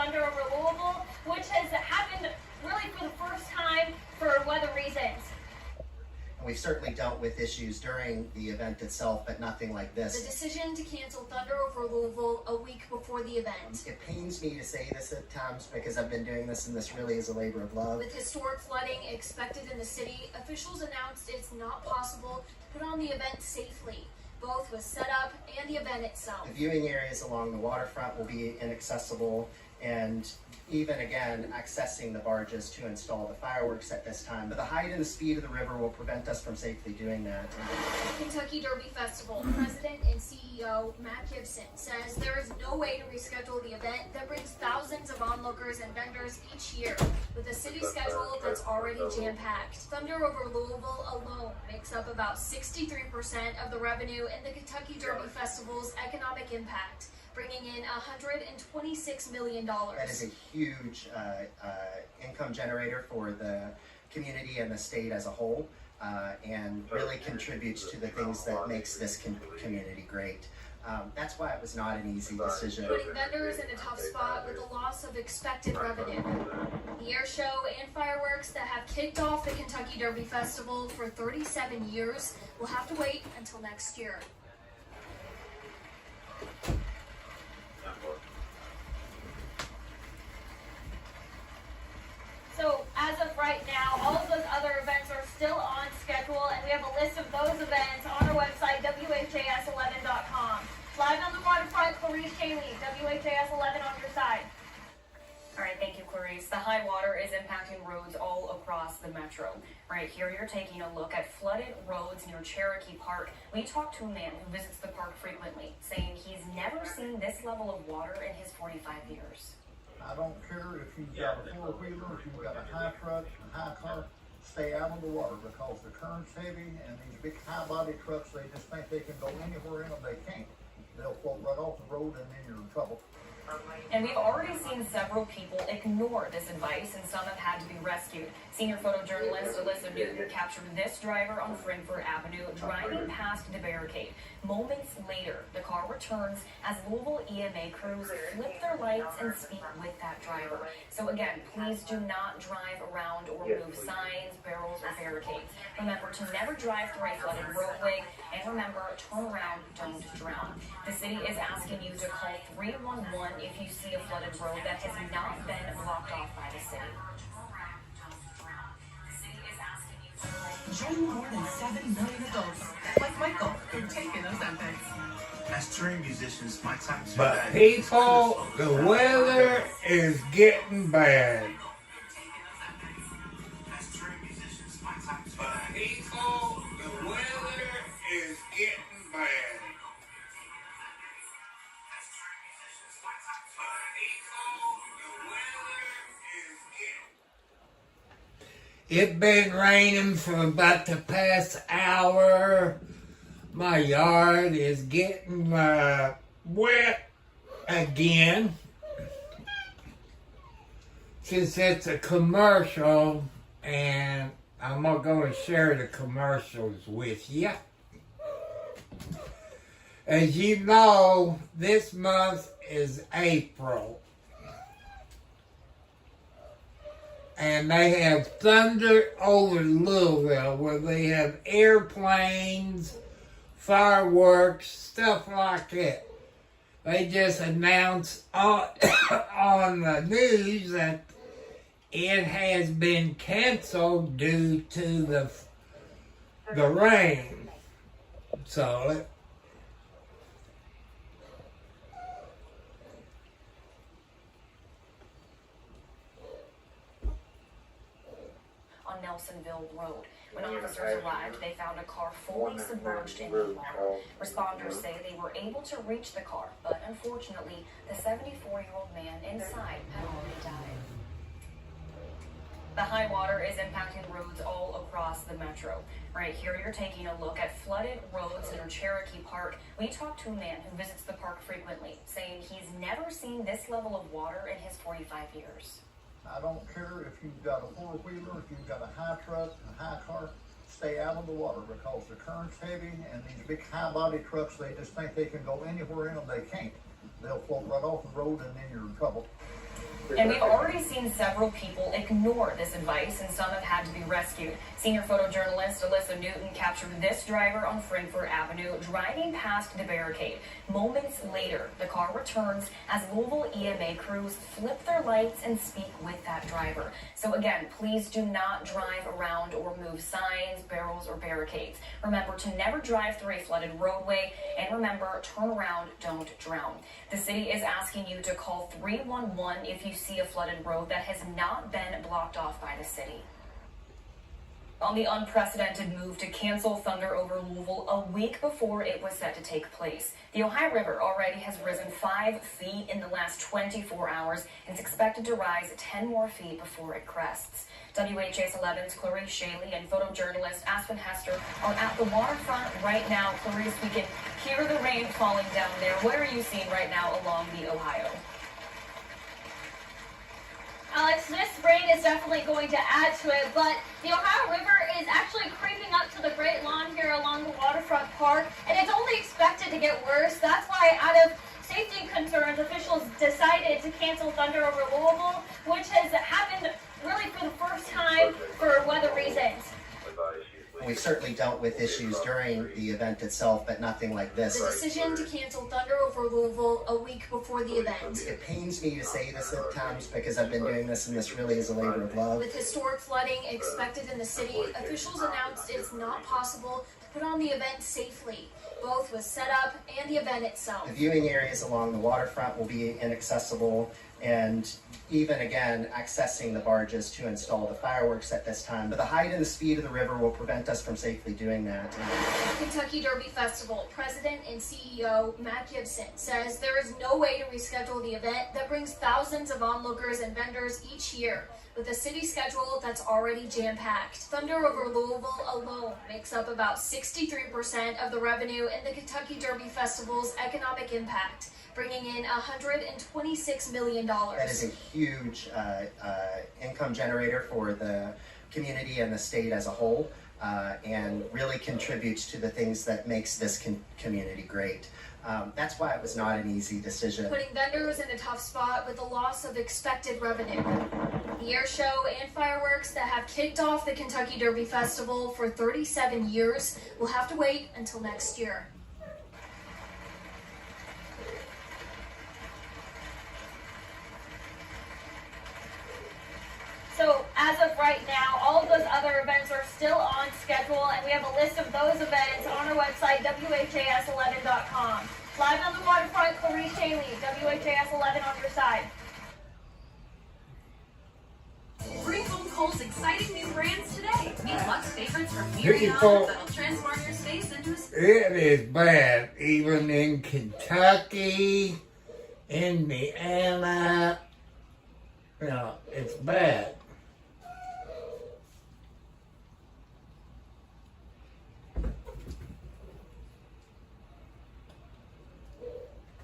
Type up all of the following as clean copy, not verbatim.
Thunder over Louisville, which has happened really for the first time for weather reasons. We've certainly dealt with issues during the event itself, but nothing like this. The decision to cancel Thunder over Louisville a week before the event. It pains me to say this at times because I've been doing this and this really is a labor of love. With historic flooding expected in the city, officials announced it's not possible to put on the event safely, both with setup and the event itself. The viewing areas along the waterfront will be inaccessible, and even again, accessing the barges to install the fireworks at this time. But the height and the speed of the river will prevent us from safely doing that. Kentucky Derby Festival President and CEO Matt Gibson says there is no way to reschedule the event that brings thousands of onlookers and vendors each year with a city schedule that's already jam-packed. Thunder over Louisville alone makes up about 63% of the revenue in the Kentucky Derby Festival's economic impact, bringing in $126 million. That is a huge income generator for the community and the state as a whole, and really contributes to the things that makes this community great. That's why it was not an easy decision. Putting vendors in a tough spot with the loss of expected revenue. The air show and fireworks that have kicked off the Kentucky Derby Festival for 37 years will have to wait until next year. So as of right now, all of those other events are still on schedule, and we have a list of those events on our website, WHAS11.com. Live on the waterfront, Clarice Shaley, WHAS11 on your side. All right, thank you, Clarice. The high water is impacting roads all across the metro. Right here, you're taking a look at flooded roads near Cherokee Park. We talked to a man who visits the park frequently, saying he's never seen this level of water in his 45 years. I don't care if you've got a four-wheeler, if you've got a high truck, a high car, stay out of the water because the current's heavy and these big high-body trucks, they just think they can go anywhere in them. They can't. They'll float right off the road and then you're in trouble. And we've already seen several people ignore this advice, and some have had to be rescued. Senior photojournalist Alyssa Newton captured this driver on Frankfort Avenue driving past the barricade. Moments later, the car returns as Louisville EMA crews flip their lights and speak with that driver. So again, please do not drive around or move signs, barrels, or barricades. Remember to never drive through a flooded roadway, and remember, turn around, don't drown. The city is asking you to call 311 if you see a flooded road that has not been blocked off by the city. Join more than 7 million adults, like Michael, who've taken Ozempic. As touring musicians, my time to But people, the weather is getting bad. But people, the weather is getting bad. It's been raining for about the past hour. My yard is getting wet again. Since it's a commercial, and I'm not going to share the commercials with you. As you know, this month is April. And they have Thunder over Louisville, where they have airplanes, fireworks, stuff like that. They just announced on the news that it has been canceled due to the rain. So On Nelsonville Road. When officers arrived, they found a car fully submerged in the water. Responders say they were able to reach the car, but unfortunately, the 74-year-old man inside had already died. The high water is impacting roads all across the metro. Right here, you're taking a look at flooded roads near Cherokee Park. We talked to a man who visits the park frequently, saying he's never seen this level of water in his 45 years. I don't care if you've got a four-wheeler, if you've got a high truck, a high car, stay out of the water because the current's heavy and these big high-body trucks, they just think they can go anywhere in them. They can't. They'll float right off the road and then you're in trouble. And we've already seen several people ignore this advice, and some have had to be rescued. Senior photojournalist Alyssa Newton captured this driver on Frankfurt Avenue driving past the barricade. Moments later, the car returns as Louisville EMA crews flip their lights and speak with that driver. So again, please do not drive around or move signs, barrels, or barricades. Remember to never drive through a flooded roadway, and remember, turn around, don't drown. The city is asking you to call 311 if you see a flooded road that has not been blocked off by the city. On the unprecedented move to cancel Thunder over Louisville a week before it was set to take place. The Ohio River already has risen 5 feet in the last 24 hours and is expected to rise 10 more feet before it crests. WHAS 11's Clarice Shaley and photojournalist Aspen Hester are at the waterfront right now. Clarice, we can hear the rain falling down there. What are you seeing right now along the Ohio? Alex, this rain is definitely going to add to it, but the Ohio River is actually creeping up to the Great Lawn here along the waterfront park, and it's only expected to get worse. That's why, out of safety concerns, officials decided to cancel Thunder over Louisville, which has happened really for the first time for weather reasons. We've certainly dealt with issues during the event itself, but nothing like this. The decision to cancel Thunder over Louisville a week before the event. It pains me to say this at times because I've been doing this, and this really is a labor of love. With historic flooding expected in the city, officials announced it's not possible to put on the event safely, both with setup and the event itself. The viewing areas along the waterfront will be inaccessible, and even again, accessing the barges to install the fireworks at this time. But the height and the speed of the river will prevent us from safely doing that. Kentucky Derby Festival President and CEO Matt Gibson says there is no way to reschedule the event that brings thousands of onlookers and vendors each year, with a city schedule that's already jam-packed. Thunder over Louisville alone makes up about 63% of the revenue in the Kentucky Derby Festival's economic impact, bringing in $126 million. That is a huge income generator for the community and the state as a whole, and really contributes to the things that makes this community great. That's why it was not an easy decision. Putting vendors in a tough spot with the loss of expected revenue. The air show and fireworks that have kicked off the Kentucky Derby Festival for 37 years will have to wait until next year. So as of right now, all of those other events are still on schedule, and we have a list of those events on our website, WHAS11.com. Live on the waterfront, Clarice Shaley, WHAS 11 on your side. Bring home Kohl's exciting new brands today. Meet Luxe favorites from Here you Miriam go. that'll transform your space into a It is bad, even in Kentucky, Indiana. You know, it's bad.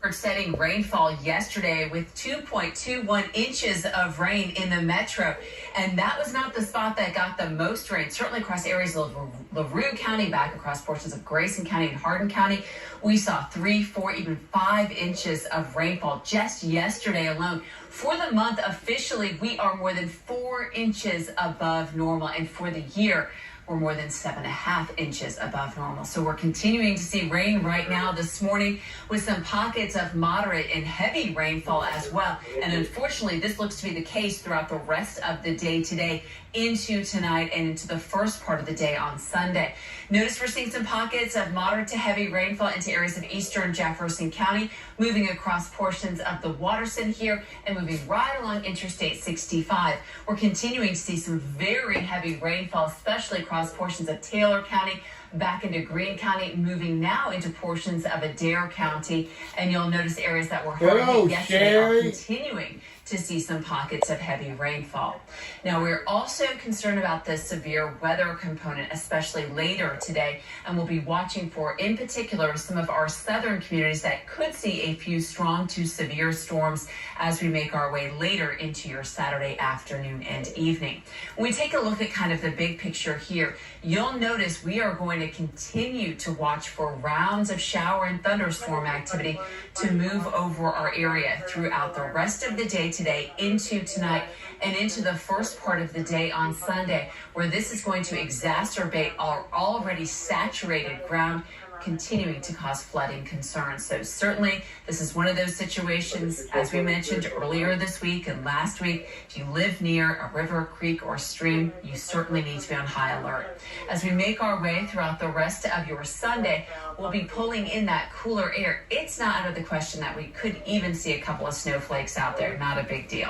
Setting rainfall yesterday with 2.21 inches of rain in the metro, and that was not the spot that got the most rain. Certainly across areas of LaRue County, back across portions of Grayson County and Hardin County, we saw 3, 4, even 5 inches of rainfall just yesterday alone. For the month officially, we are more than 4 inches above normal, and for the year, we're more than 7.5 inches above normal. So we're continuing to see rain right now this morning with some pockets of moderate and heavy rainfall as well. And unfortunately, this looks to be the case throughout the rest of the day today, into tonight and into the first part of the day on Sunday. Notice we're seeing some pockets of moderate to heavy rainfall into areas of eastern Jefferson County, moving across portions of the Waterson here and moving right along Interstate 65. We're continuing to see some very heavy rainfall, especially across portions of Taylor County, back into Greene County, moving now into portions of Adair County. And you'll notice areas that were hard hit yesterday are continuing to see some pockets of heavy rainfall. Now, we're also concerned about the severe weather component, especially later today, and we'll be watching for, in particular, some of our southern communities that could see a few strong to severe storms as we make our way later into your Saturday afternoon and evening. When we take a look at kind of the big picture here, you'll notice we are going to continue to watch for rounds of shower and thunderstorm activity to move over our area throughout the rest of the day today into tonight and into the first part of the day on Sunday, where this is going to exacerbate our already saturated ground, continuing to cause flooding concerns. So certainly this is one of those situations, as we mentioned earlier this week and last week, if you live near a river, creek, or stream, you certainly need to be on high alert. As we make our way throughout the rest of your Sunday, we'll be pulling in that cooler air. It's not out of the question that we could even see a couple of snowflakes out there. Not a big deal.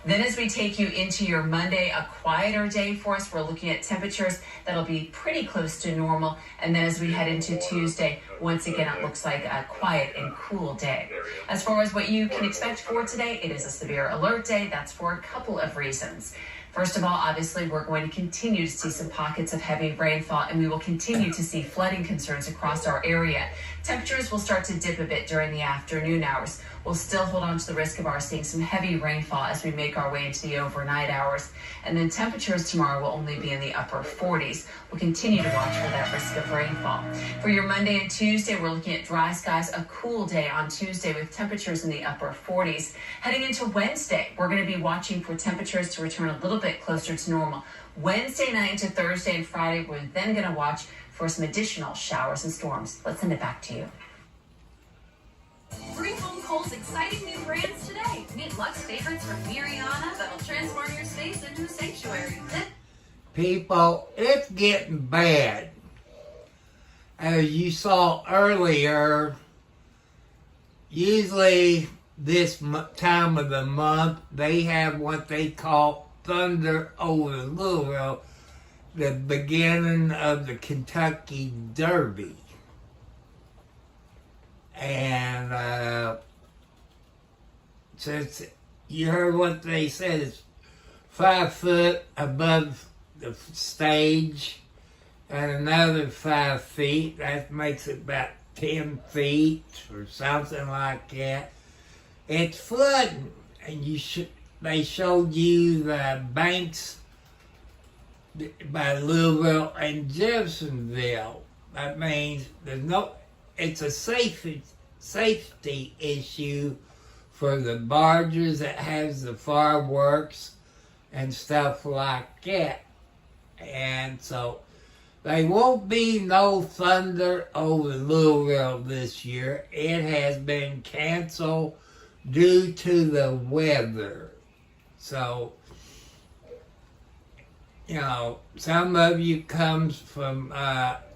Then as we take you into your Monday, a quieter day for us, we're looking at temperatures that'll be pretty close to normal. And then as we head into Tuesday, once again, it looks like a quiet and cool day. As far as what you can expect for today, it is a severe alert day. That's for a couple of reasons. First of all, obviously, we're going to continue to see some pockets of heavy rainfall, and we will continue to see flooding concerns across our area. Temperatures will start to dip a bit during the afternoon hours. We'll still hold on to the risk of our seeing some heavy rainfall as we make our way into the overnight hours. And then temperatures tomorrow will only be in the upper 40s. We'll continue to watch for that risk of rainfall. For your Monday and Tuesday, we're looking at dry skies, a cool day on Tuesday with temperatures in the upper 40s. Heading into Wednesday, we're going to be watching for temperatures to return a little bit closer to normal. Wednesday night into Thursday and Friday, we're then going to watch for some additional showers and storms. Let's send it back to you. Bring home Kohl's exciting new brands today. Meet Luxe favorites from Miriana that'll transform your space into a sanctuary. People, it's getting bad. As you saw earlier, usually this time of the month, they have what they call Thunder over Louisville, the beginning of the Kentucky Derby. And since you heard what they said, it's 5 foot above the stage and another 5 feet. That makes it about 10 feet or something like that. It's flooding, and they showed you the banks by Louisville and Jeffersonville. That means it's a safety issue for the barges that has the fireworks and stuff like that. And so there won't be no Thunder over Louisville this year. It has been canceled due to the weather. So, you know, some of you comes from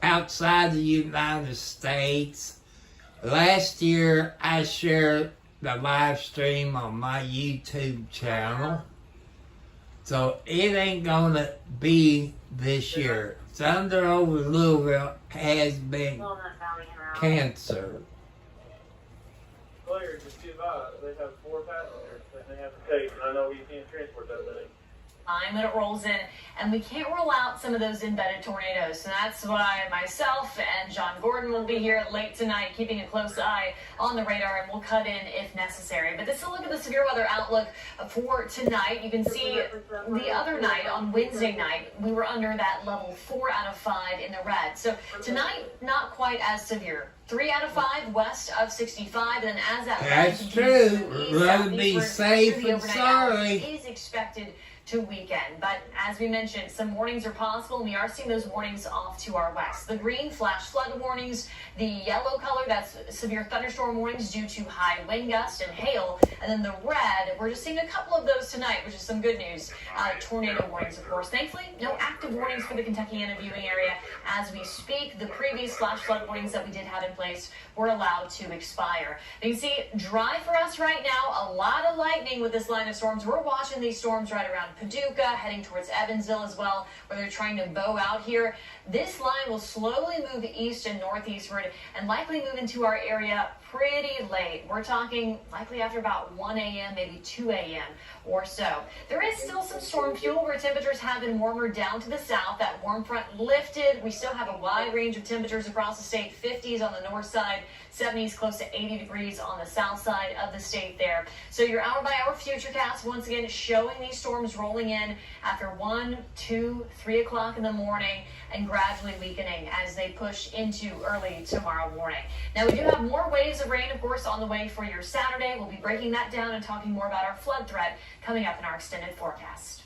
outside the United States. Last year, I shared the live stream on my YouTube channel. So it ain't gonna be this year. Thunder over Louisville has been canceled. Players just give out. They have 4 passengers that they have to take, and I know you can't transport that many. Time that it rolls in, and we can't rule out some of those embedded tornadoes. So that's why myself and John Gordon will be here late tonight, keeping a close eye on the radar, and we'll cut in if necessary. But this is a look at the severe weather outlook for tonight. You can see the other night, on Wednesday night, we were under that level 4 out of 5 in the red. So tonight, not quite as severe. 3 out of 5 west of 65, and then as that that's true. Rather be safe and sorry. Is expected to weekend. But as we mentioned, some warnings are possible, and we are seeing those warnings off to our west. The green, flash flood warnings. The yellow color, that's severe thunderstorm warnings due to high wind gusts and hail. And then the red, we're just seeing a couple of those tonight, which is some good news. Tornado warnings, of course. Thankfully, no active warnings for the Kentuckiana viewing area as we speak. The previous flash flood warnings that we did have in place were allowed to expire. You can see dry for us right now. A lot of lightning with this line of storms. We're watching these storms right around Paducah, heading towards Evansville as well, where they're trying to bow out here. This line will slowly move east and northeastward and likely move into our area pretty late. We're talking likely after about 1 a.m., maybe 2 a.m. or so. There is still some storm fuel where temperatures have been warmer down to the south. That warm front lifted. We still have a wide range of temperatures across the state. 50s on the north side, 70s close to 80 degrees on the south side of the state there. So your hour-by-hour futurecast once again showing these storms rolling in after 1, 2, 3 o'clock in the morning and gradually weakening as they push into early tomorrow morning. Now we do have more waves days of rain, of course, on the way for your Saturday. We'll be breaking that down and talking more about our flood threat coming up in our extended forecast.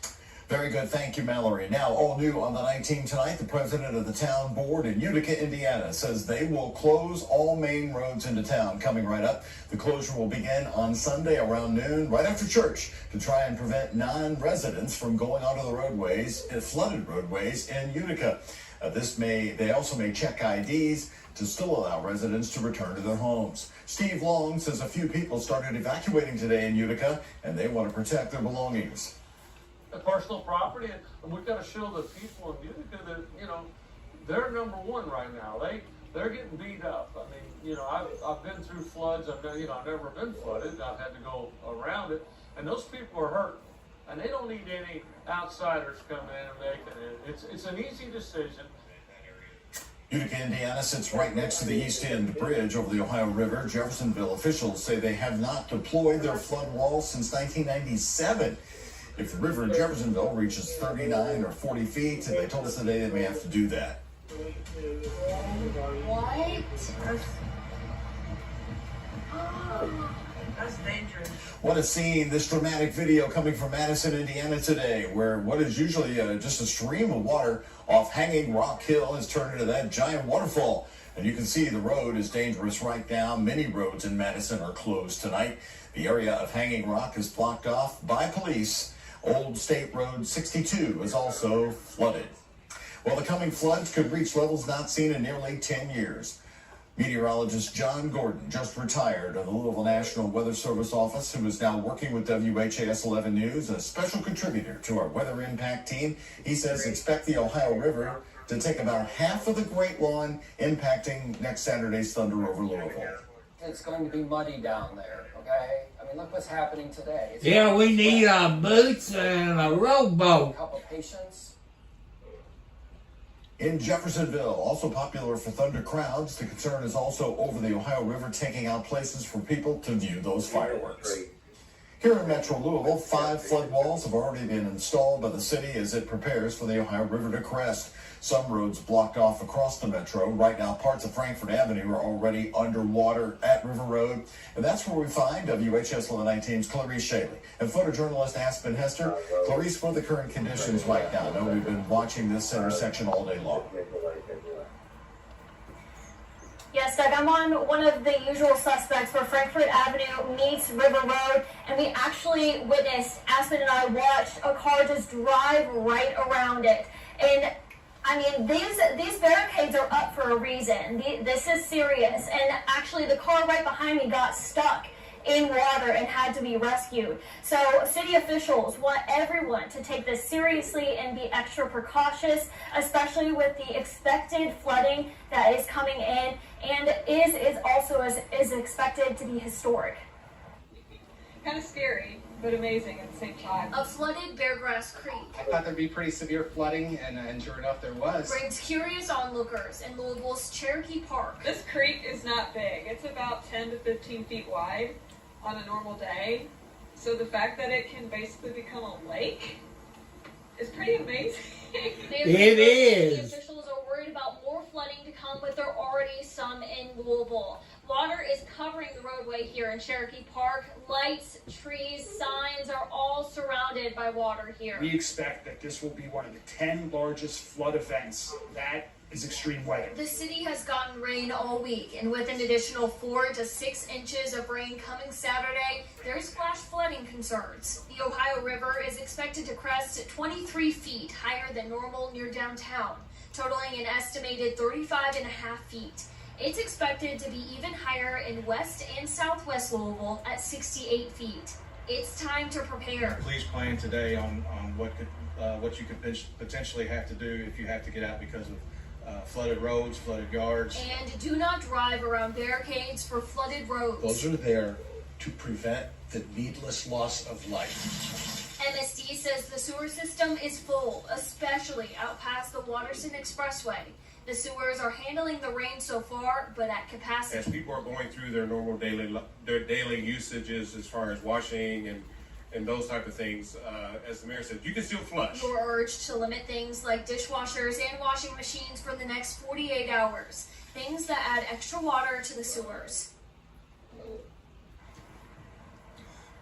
Very good. Thank you, Mallory. Now, all new on the 19 tonight, the president of the town board in Utica, Indiana, says they will close all main roads into town. Coming right up, the closure will begin on Sunday around noon, right after church, to try and prevent non-residents from going onto the roadways, flooded roadways in Utica. They also may check IDs to still allow residents to return to their homes. Steve Long says a few people started evacuating today in Utica, and they want to protect their belongings. The personal property, and we've got to show the people in Utica that, you know, they're number one right now. They're getting beat up. I mean, you know, I've been through floods. I've never been flooded. I've had to go around it, and those people are hurt, and they don't need any outsiders coming in and making it. It's an easy decision. Utica, Indiana sits right next to the East End Bridge over the Ohio River. Jeffersonville officials say they have not deployed their flood walls since 1997. If the river in Jeffersonville reaches 39 or 40 feet, they told us today they may have to do that. What? That's dangerous. What a scene. This dramatic video coming from Madison, Indiana today, where what is usually just a stream of water off Hanging Rock Hill has turned into that giant waterfall. And you can see the road is dangerous right now. Many roads in Madison are closed tonight. The area of Hanging Rock is blocked off by police. Old State Road 62 is also flooded. Well, the coming floods could reach levels not seen in nearly 10 years. Meteorologist John Gordon just retired of the Louisville National Weather Service office, who is now working with WHAS 11 News, a special contributor to our weather impact team. He says expect the Ohio River to take about half of the Great Lawn, impacting next Saturday's thunder over Louisville. It's going to be muddy down there, okay? I mean, look what's happening today. Yeah, we need boots and a rowboat. A couple patience. In Jeffersonville, also popular for thunder crowds, the concern is also over the Ohio River taking out places for people to view those fireworks. Here in Metro Louisville, 5 flood walls have already been installed by the city as it prepares for the Ohio River to crest. Some roads blocked off across the metro. Right now, parts of Frankfort Avenue are already underwater at River Road. And that's where we find WHAS 1119's Clarice Shaley and photojournalist Aspen Hester. Clarice, what are the current conditions right now? I know we've been watching this intersection all day long. Yes, Doug, I'm on one of the usual suspects where Frankfort Avenue meets River Road, and we actually witnessed, Aspen and I watched a car just drive right around it. And I mean, these barricades are up for a reason. This is serious. And actually, the car right behind me got stuck in water and had to be rescued. So city officials want everyone to take this seriously and be extra precautious, especially with the expected flooding that is coming in and is also is expected to be historic. Kind of scary, but amazing at the same time. A flooded Beargrass Creek I thought there'd be pretty severe flooding, and sure enough, there was. brings curious onlookers in Louisville's Cherokee Park. This creek is not big. It's about 10 to 15 feet wide on a normal day. So the fact that it can basically become a lake is pretty amazing. It is. The officials are worried about more flooding to come, but there are already some in Louisville. Water is covering the roadway here in Cherokee Park. Lights, trees, signs are all surrounded by water here. We expect that this will be one of the 10 largest flood events. That is extreme weather. The city has gotten rain all week, and with an additional 4 to 6 inches of rain coming Saturday, there's flash flooding concerns. The Ohio River is expected to crest 23 feet higher than normal near downtown, totaling an estimated 35.5 feet. It's expected to be even higher in west and southwest Louisville at 68 feet. It's time to prepare. Please plan today on what you could potentially have to do if you have to get out because of flooded roads, flooded yards. And do not drive around barricades for flooded roads. Those are there to prevent the needless loss of life. MSD says the sewer system is full, especially out past the Waterston Expressway. The sewers are handling the rain so far, but at capacity. As people are going through their normal daily usages as far as washing and those type of things, as the mayor said, you can still flush. You're urged to limit things like dishwashers and washing machines for the next 48 hours, things that add extra water to the sewers.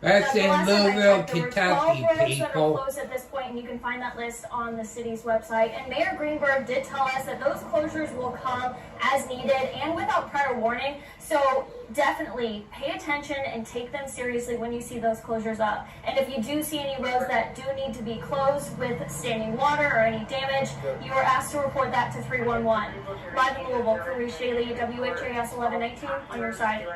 That's The in last time I Louisville, checked, there were 12 Kentucky, roads that are people. closed at this point, and you can find that list on the city's website. And Mayor Greenberg did tell us that those closures will come as needed and without prior warning. So definitely pay attention and take them seriously when you see those closures up. And if you do see any roads that do need to be closed with standing water or any damage, you are asked to report that to 311. Live in Louisville, Clarice Shaley, WHAS 1119 on your side.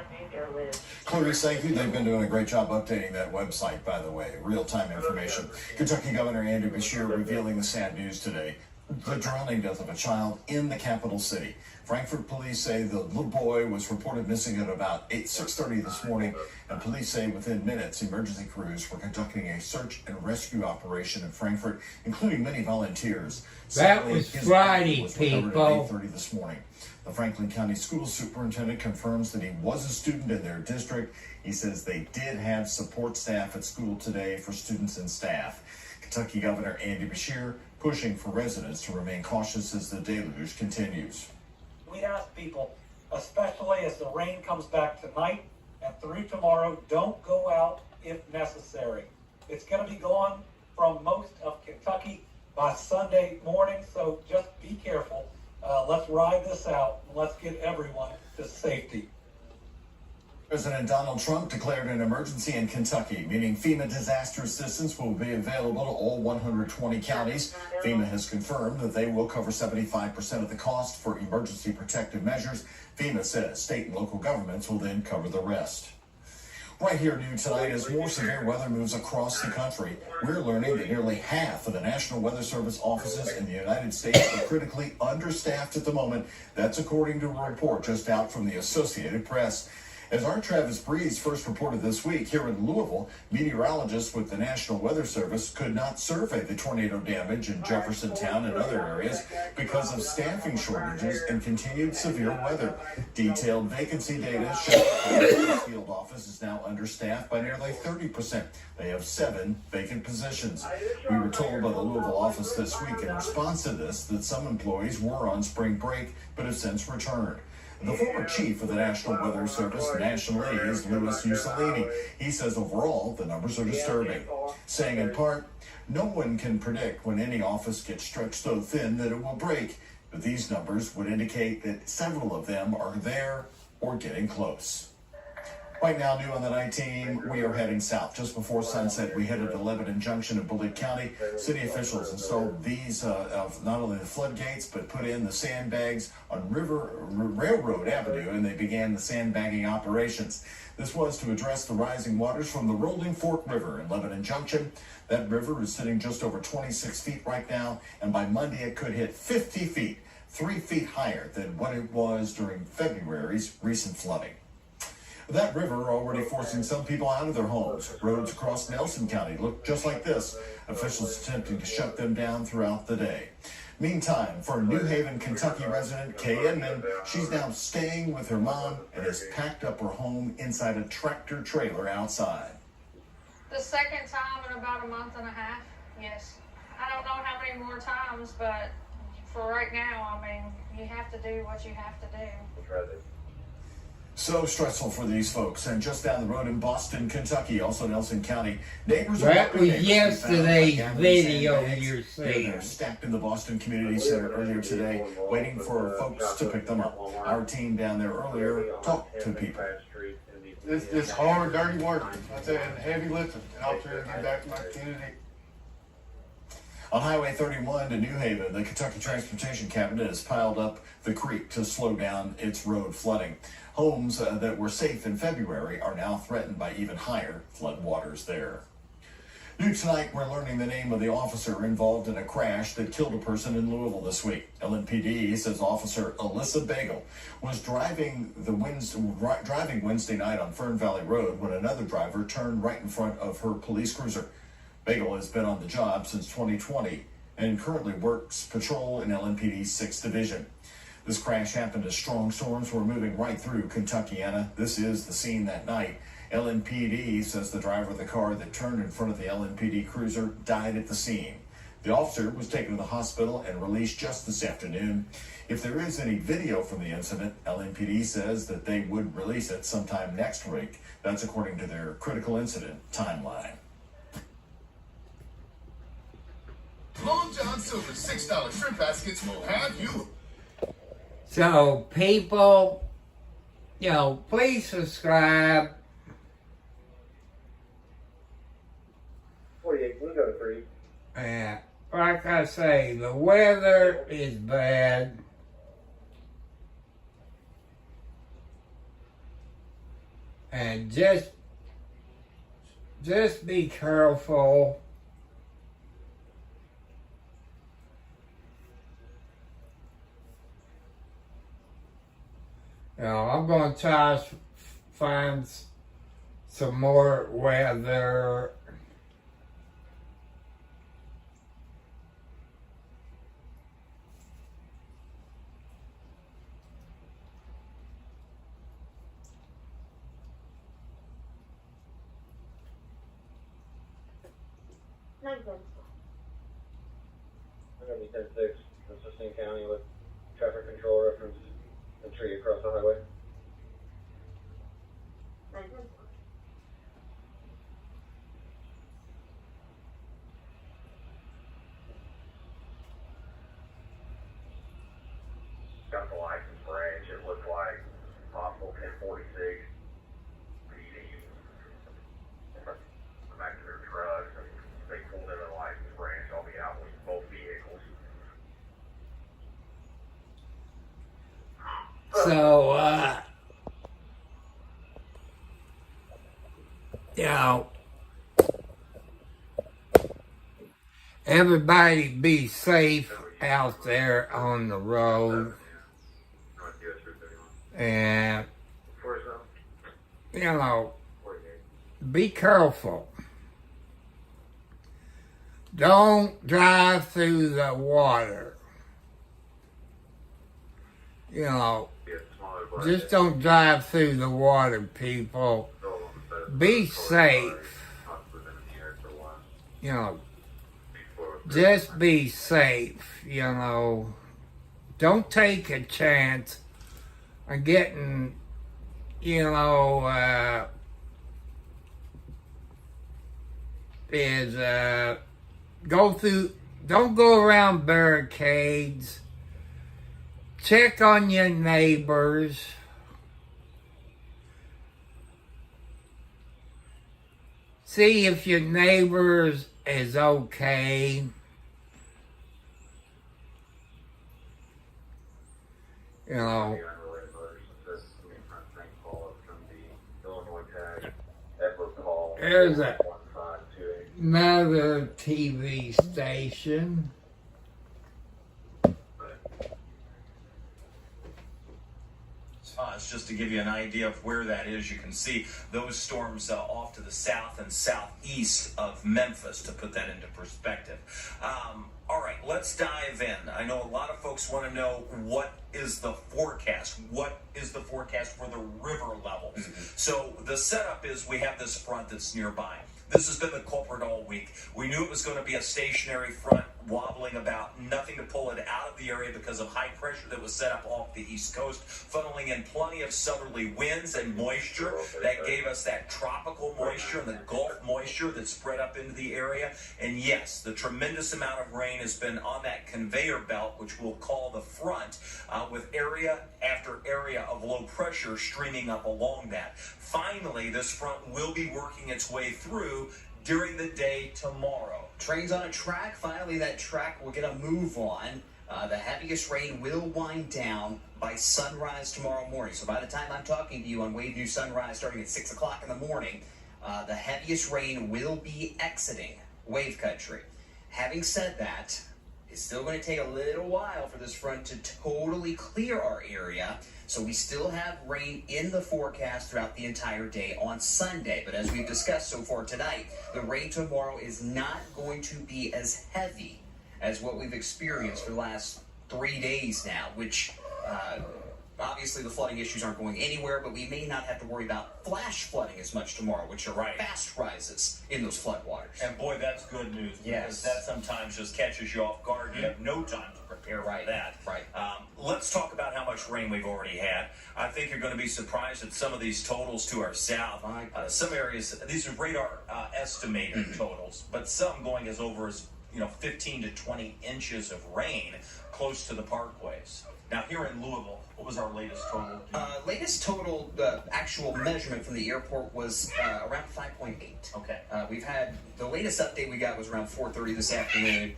Clarice, thank you. They've been doing a great job updating that website, by the way. Real-time information. Kentucky Governor Andy Beshear revealing the sad news today. The drowning death of a child in the capital city. Frankfort police say the little boy was reported missing at about 6:30 this morning, and police say within minutes, emergency crews were conducting a search and rescue operation in Frankfort, including many volunteers. That was his Friday, body was recovered people. at 8:30 this morning. The Franklin County School Superintendent confirms that he was a student in their district. He says they did have support staff at school today for students and staff. Kentucky Governor Andy Beshear pushing for residents to remain cautious as the deluge continues. We'd ask people, especially as the rain comes back tonight and through tomorrow, don't go out if necessary. It's going to be gone from most of Kentucky by Sunday morning, so just be careful. Let's ride this out and let's get everyone to safety. President Donald Trump declared an emergency in Kentucky, meaning FEMA disaster assistance will be available to all 120 counties. FEMA has confirmed that they will cover 75% of the cost for emergency protective measures. FEMA says state and local governments will then cover the rest. Right here new tonight, as more severe weather moves across the country, we're learning that nearly half of the National Weather Service offices in the United States are critically understaffed at the moment. That's according to a report just out from the Associated Press. As our Travis Breeze first reported this week, here in Louisville, meteorologists with the National Weather Service could not survey the tornado damage in Jeffersontown and other areas because of staffing shortages and continued severe weather. Detailed vacancy data show the field office is now understaffed by nearly 30%. They have 7 vacant positions. We were told by the Louisville office this week in response to this that some employees were on spring break but have since returned. The former chief of the National Weather Service nationally is Louis Mussolini. He says overall the numbers are disturbing, saying in part, no one can predict when any office gets stretched so thin that it will break, but these numbers would indicate that several of them are there or getting close. Right now, new on the night team, we are heading south. Just before sunset, we headed to Lebanon Junction in Bullitt County. City officials installed these of not only the floodgates, but put in the sandbags on Railroad Avenue, and they began the sandbagging operations. This was to address the rising waters from the Rolling Fork River in Lebanon Junction. That river is sitting just over 26 feet right now, and by Monday it could hit 50 feet, 3 feet higher than what it was during February's recent flooding. That river already forcing some people out of their homes. Roads across Nelson County look just like this. Officials attempting to shut them down throughout the day. Meantime, for New Haven, Kentucky resident Kay Inman, she's now staying with her mom and has packed up her home inside a tractor trailer outside. The second time in about a month and a half, yes. I don't know how many more times, but for right now, I mean, you have to do what you have to do. So stressful for these folks. And just down the road in Boston, Kentucky, also Nelson County, neighbors are That was yesterday's video you're They're seeing. stacked in the Boston Community Center earlier today, waiting for folks to pick them up. Our team down there earlier talked to people. It's hard, dirty work. I tell you, and heavy lifting. And I'll try to get back to my community. On Highway 31 to New Haven, the Kentucky Transportation Cabinet has piled up the creek to slow down its road flooding. Homes that were safe in February are now threatened by even higher flood waters there. New tonight, we're learning the name of the officer involved in a crash that killed a person in Louisville this week. LMPD says Officer Alyssa Bagel was driving Wednesday night on Fern Valley Road when another driver turned right in front of her police cruiser. Bagel has been on the job since 2020 and currently works patrol in LMPD's 6th Division. This crash happened as strong storms were moving right through Kentuckiana. This is the scene that night. LMPD says the driver of the car that turned in front of the LMPD cruiser died at the scene. The officer was taken to the hospital and released just this afternoon. If there is any video from the incident, LMPD says that they would release it sometime next week. That's according to their critical incident timeline. Long John Silver's $6 shrimp baskets will have you. So, people, please subscribe. 48, we go to 3. And like I say, the weather is bad. And just be careful. I'm going to try to find some more weather. I'm going to be 10-6, Mississippi County with traffic control reference and tree across the highway. Got the license branch, it looked like possible 1046 PD back to their trucks, and they pulled in the license branch. I'll be out with both vehicles. So, everybody be safe out there on the road. And, be careful. Don't drive through the water. Just don't drive through the water, people. Be safe. Just be safe, Don't take a chance on getting, don't go around barricades. Check on your neighbors. See if your neighbors is okay. There's another TV station. It's just to give you an idea of where that is. You can see those storms off to the south and southeast of Memphis, to put that into perspective. All right, let's dive in. I know a lot of folks want to know, what is the forecast? What is the forecast for the river levels? So the setup is, we have this front that's nearby. This has been the culprit all week. We knew it was going to be a stationary front, wobbling about, nothing to pull it out of the area because of high pressure that was set up off the east coast, funneling in plenty of southerly winds and moisture that gave us that tropical moisture and the Gulf moisture that spread up into the area. And yes, the tremendous amount of rain has been on that conveyor belt, which we'll call the front, with area after area of low pressure streaming up along that. Finally, this front will be working its way through during the day tomorrow. Train's on a track. Finally, that track will get a move on. The heaviest rain will wind down by sunrise tomorrow morning. So by the time I'm talking to you on Wave News Sunrise starting at 6 o'clock in the morning, the heaviest rain will be exiting Wave Country. Having said that, it's still going to take a little while for this front to totally clear our area. So we still have rain in the forecast throughout the entire day on Sunday. But as we've discussed so far tonight, the rain tomorrow is not going to be as heavy as what we've experienced for the last 3 days now, which Obviously, the flooding issues aren't going anywhere, but we may not have to worry about flash flooding as much tomorrow, which are fast rises in those floodwaters. And boy, that's good news. Yes. Because that sometimes just catches you off guard. You have no time to prepare for that. Right. Let's talk about how much rain we've already had. I think you're going to be surprised at some of these totals to our south. Some areas, these are radar estimated totals, but some going as over as 15 to 20 inches of rain close to the parkways. Now, here in Louisville, what was our latest total? Latest total, actual measurement from the airport was around 5.8. Okay. We've had, the latest update we got was around 4:30 this afternoon.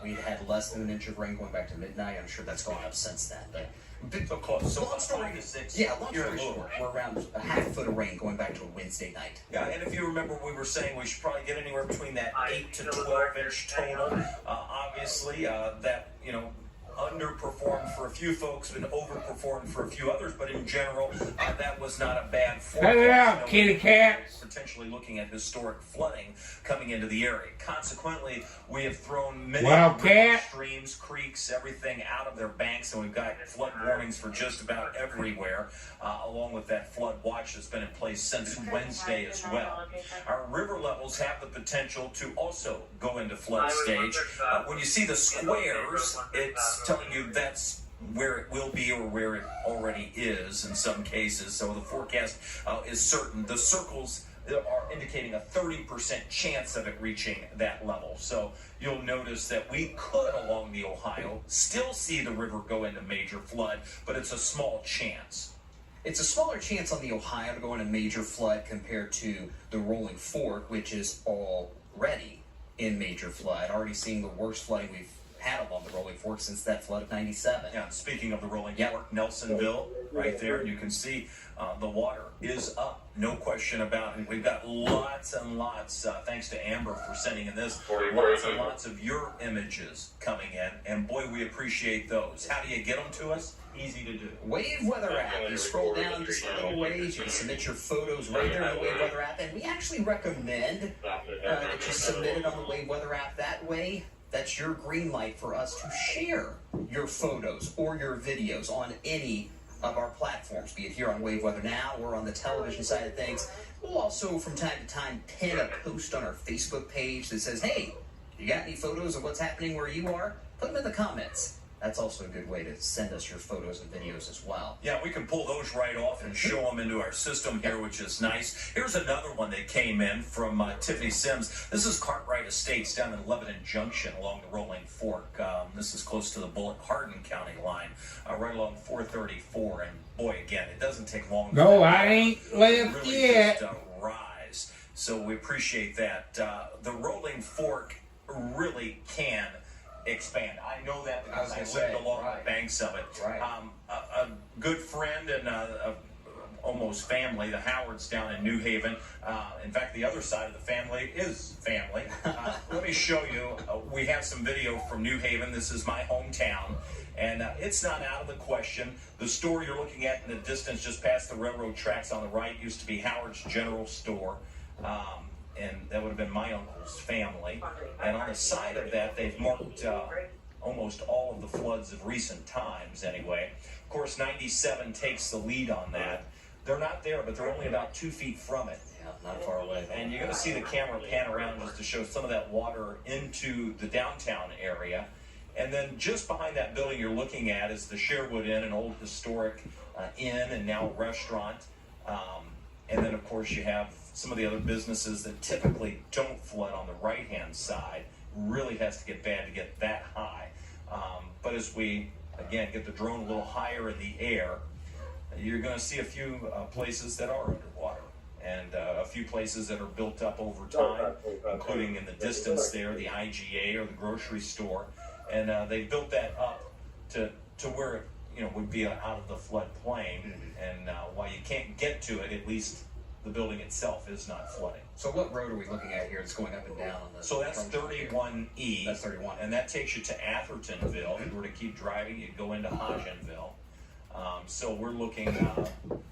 We had less than an inch of rain going back to midnight. I'm sure that's gone up since then. But so close. So long story, 5 to 6. yeah, long story short, we're around a half foot of rain going back to a Wednesday night. Yeah, and if you remember, we were saying we should probably get anywhere between that 8 to 12 inch total. Obviously, that underperformed for a few folks and overperformed for a few others, but in general, that was not a bad forecast. Cut it out, kitty cats. Potentially looking at historic flooding coming into the area. Consequently, we have thrown many Wildcat. streams, creeks, everything out of their banks, and we've got flood warnings for just about everywhere, along with that flood watch that's been in place since Wednesday as well. Our river levels have the potential to also go into flood stage. When you see the squares, it's telling you that's where it will be or where it already is in some cases. So the forecast is certain. The circles are indicating a 30% chance of it reaching that level. So you'll notice that we could, along the Ohio, still see the river go into major flood, but it's a small chance. It's a smaller chance on the Ohio to go into major flood compared to the Rolling Fork, which is already in major flood. Already seeing the worst flooding we've had along the Rolling Fork since that flood of 97. Yeah, speaking of the Rolling Fork, Nelsonville, right there, and you can see the water is up. No question about it. We've got lots and lots, thanks to Amber for sending in this, lots and lots of your images coming in, and boy, we appreciate those. How do you get them to us? Easy to do. Wave Weather app. You scroll down just a little ways, you can submit your photos right there in the Wave Weather app, and we actually recommend that you submit it on the Wave Weather app. That way, that's your green light for us to share your photos or your videos on any of our platforms, be it here on Wave Weather Now or on the television side of things. We'll also, from time to time, pin a post on our Facebook page that says, hey, you got any photos of what's happening where you are? Put them in the comments. That's also a good way to send us your photos and videos as well. Yeah, we can pull those right off and show them into our system here, which is nice. Here's another one that came in from Tiffany Sims. This is Cartwright Estates down in Lebanon Junction along the Rolling Fork. This is close to the Bullitt-Hardin County line, right along 434. And boy, again, it doesn't take long. No, I ain't left really yet. Just rise. So we appreciate that. The Rolling Fork really can expand. I know that because I lived along the banks of it. A good friend and almost family, the Howards down in New Haven. In fact, the other side of the family is family. Let me show you. We have some video from New Haven. This is my hometown. And it's not out of the question. The store you're looking at in the distance just past the railroad tracks on the right used to be Howard's General Store. And that would have been my uncle's family. And on the side of that, they've marked almost all of the floods of recent times anyway. Of course, 97 takes the lead on that. They're not there, but they're only about 2 feet from it. Yeah, not far away. And you're going to see the camera pan around just to show some of that water into the downtown area. And then just behind that building you're looking at is the Sherwood Inn, an old historic inn and now restaurant. And then, of course, you have some of the other businesses that typically don't flood on the right-hand side. Really has to get bad to get that high. But as we, again, get the drone a little higher in the air, you're going to see a few places that are underwater and a few places that are built up over time, including in the distance there, the IGA or the grocery store. And they built that up to where it would be out of the floodplain. And while you can't get to it, at least the building itself is not flooding. So what road are we looking at here? It's going up and down on the... So that's 31E. That's 31. And that takes you to Athertonville. If you were to keep driving, you'd go into Hodgenville. So we're looking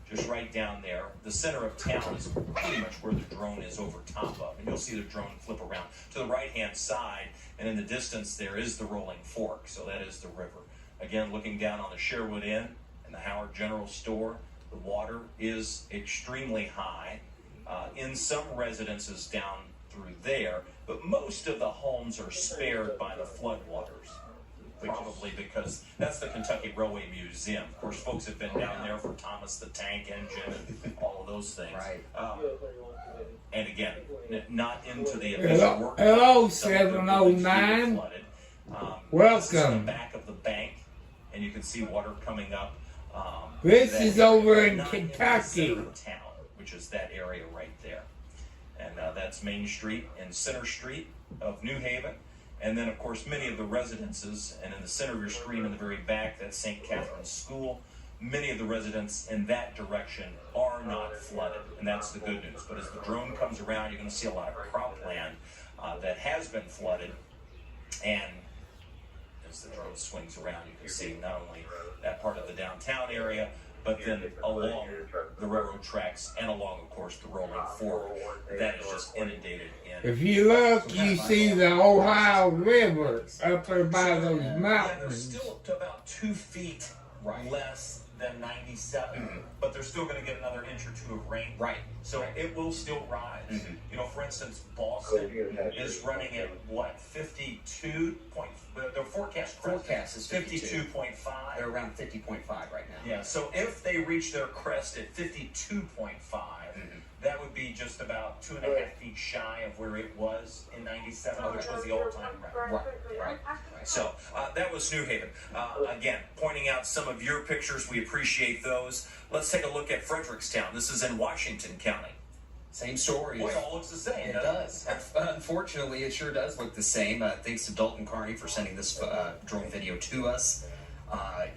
just right down there. The center of town is pretty much where the drone is over top of. And you'll see the drone flip around to the right-hand side. And in the distance there is the Rolling Fork. So that is the river. Again, looking down on the Sherwood Inn. the Howard General Store, the water is extremely high. In some residences down through there, but most of the homes are spared by the floodwaters. Probably because that's the Kentucky Railway Museum. Of course, folks have been down there for Thomas the Tank Engine and all of those things. Right. And again, not into the official work. Hello, Some of the buildings 709. flooded. This is the Welcome. back of the bank, and you can see water coming up. This that is over area, in not the Kentucky. center of town, which is that area right there. And that's Main Street and Center Street of New Haven. And then, of course, many of the residences, and in the center of your screen in the very back, that's St. Catherine's School. Many of the residents in that direction are not flooded, and that's the good news. But as the drone comes around, you're going to see a lot of cropland that has been flooded. And as the drone swings around, you can see not only that part of the downtown area, but then along the railroad tracks and along, of course, the rolling fork that is just inundated in. If you look, you see the Ohio River up there by those Yeah, they're mountains. still up to about 2 feet less than 97, but they're still going to get another inch or two of rain. Right. So it will still rise. You know, for instance, Boston is running at what, 52 point, their forecast is 52.5. They're around 50.5 right now. Yeah, so if they reach their crest at 52.5, that would be just about 2.5 feet shy of where it was in 97, which was the all-time record. Right. So that was New Haven. Again, pointing out some of your pictures, we appreciate those. Let's take a look at Frederickstown. This is in Washington County. Same story. Boy, it all looks the same. It does. Unfortunately, it sure does look the same. Thanks to Dalton Carney for sending this drone video to us.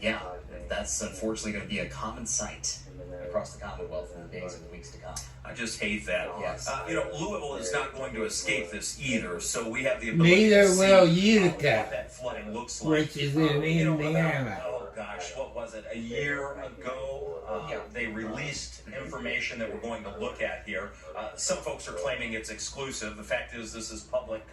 Yeah, that's unfortunately going to be a common sight across the Commonwealth in the days and the weeks to come. I just hate that. Yes. You know, Louisville is not going to escape this either, so we have the ability Neither to see will what Utica, that flooding looks like. which is in Indiana. Oh gosh, what was it? A year ago, they released information that we're going to look at here. Some folks are claiming it's exclusive. The fact is, this is public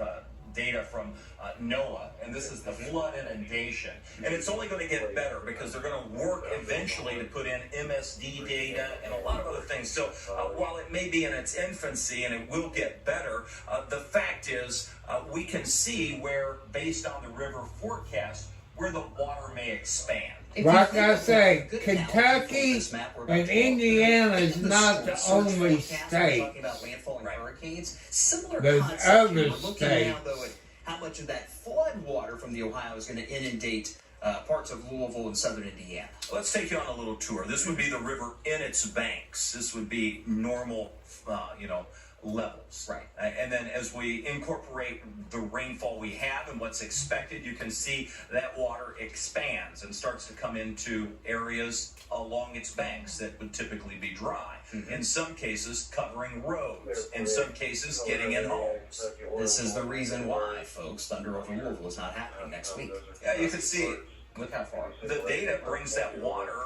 data from NOAA, and this is the flood inundation. And it's only going to get better because they're going to work eventually to put in MSD data and a lot of other things. So while it may be in its infancy and it will get better, the fact is we can see where, based on the river forecast, where the water may expand. Like I say, Kentucky and Indiana is not the only state. Talking about landfall and hurricanes. Similar There's concept. other We're looking now, states. though, at how much of that flood water from the Ohio is going to inundate parts of Louisville and southern Indiana. Let's take you on a little tour. This would be the river in its banks. This would be normal, levels. Right. And then as we incorporate the rainfall we have and what's expected, you can see that water expands and starts to come into areas along its banks that would typically be dry. In some cases, covering roads. In some cases, getting in homes. This is the reason why, folks, Thunder over Louisville is not happening next week. Yeah, you can see it. Look how far. The data brings that water,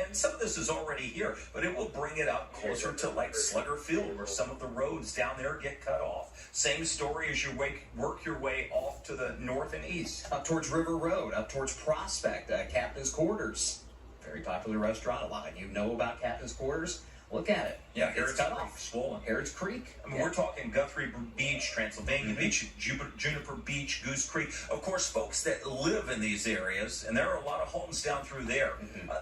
and some of this is already here, but it will bring it up closer to like Slugger Field, where some of the roads down there get cut off. Same story as you work your way off to the north and east. Up towards River Road, up towards Prospect, Captain's Quarters. Very popular restaurant. A lot of you know about Captain's Quarters. Look at it. Yeah, Harrods Harrods Creek, swollen. Harrods Creek. I mean, we're talking Guthrie Beach, Transylvania Beach, Juniper Beach, Goose Creek. Of course, folks that live in these areas, and there are a lot of homes down through there,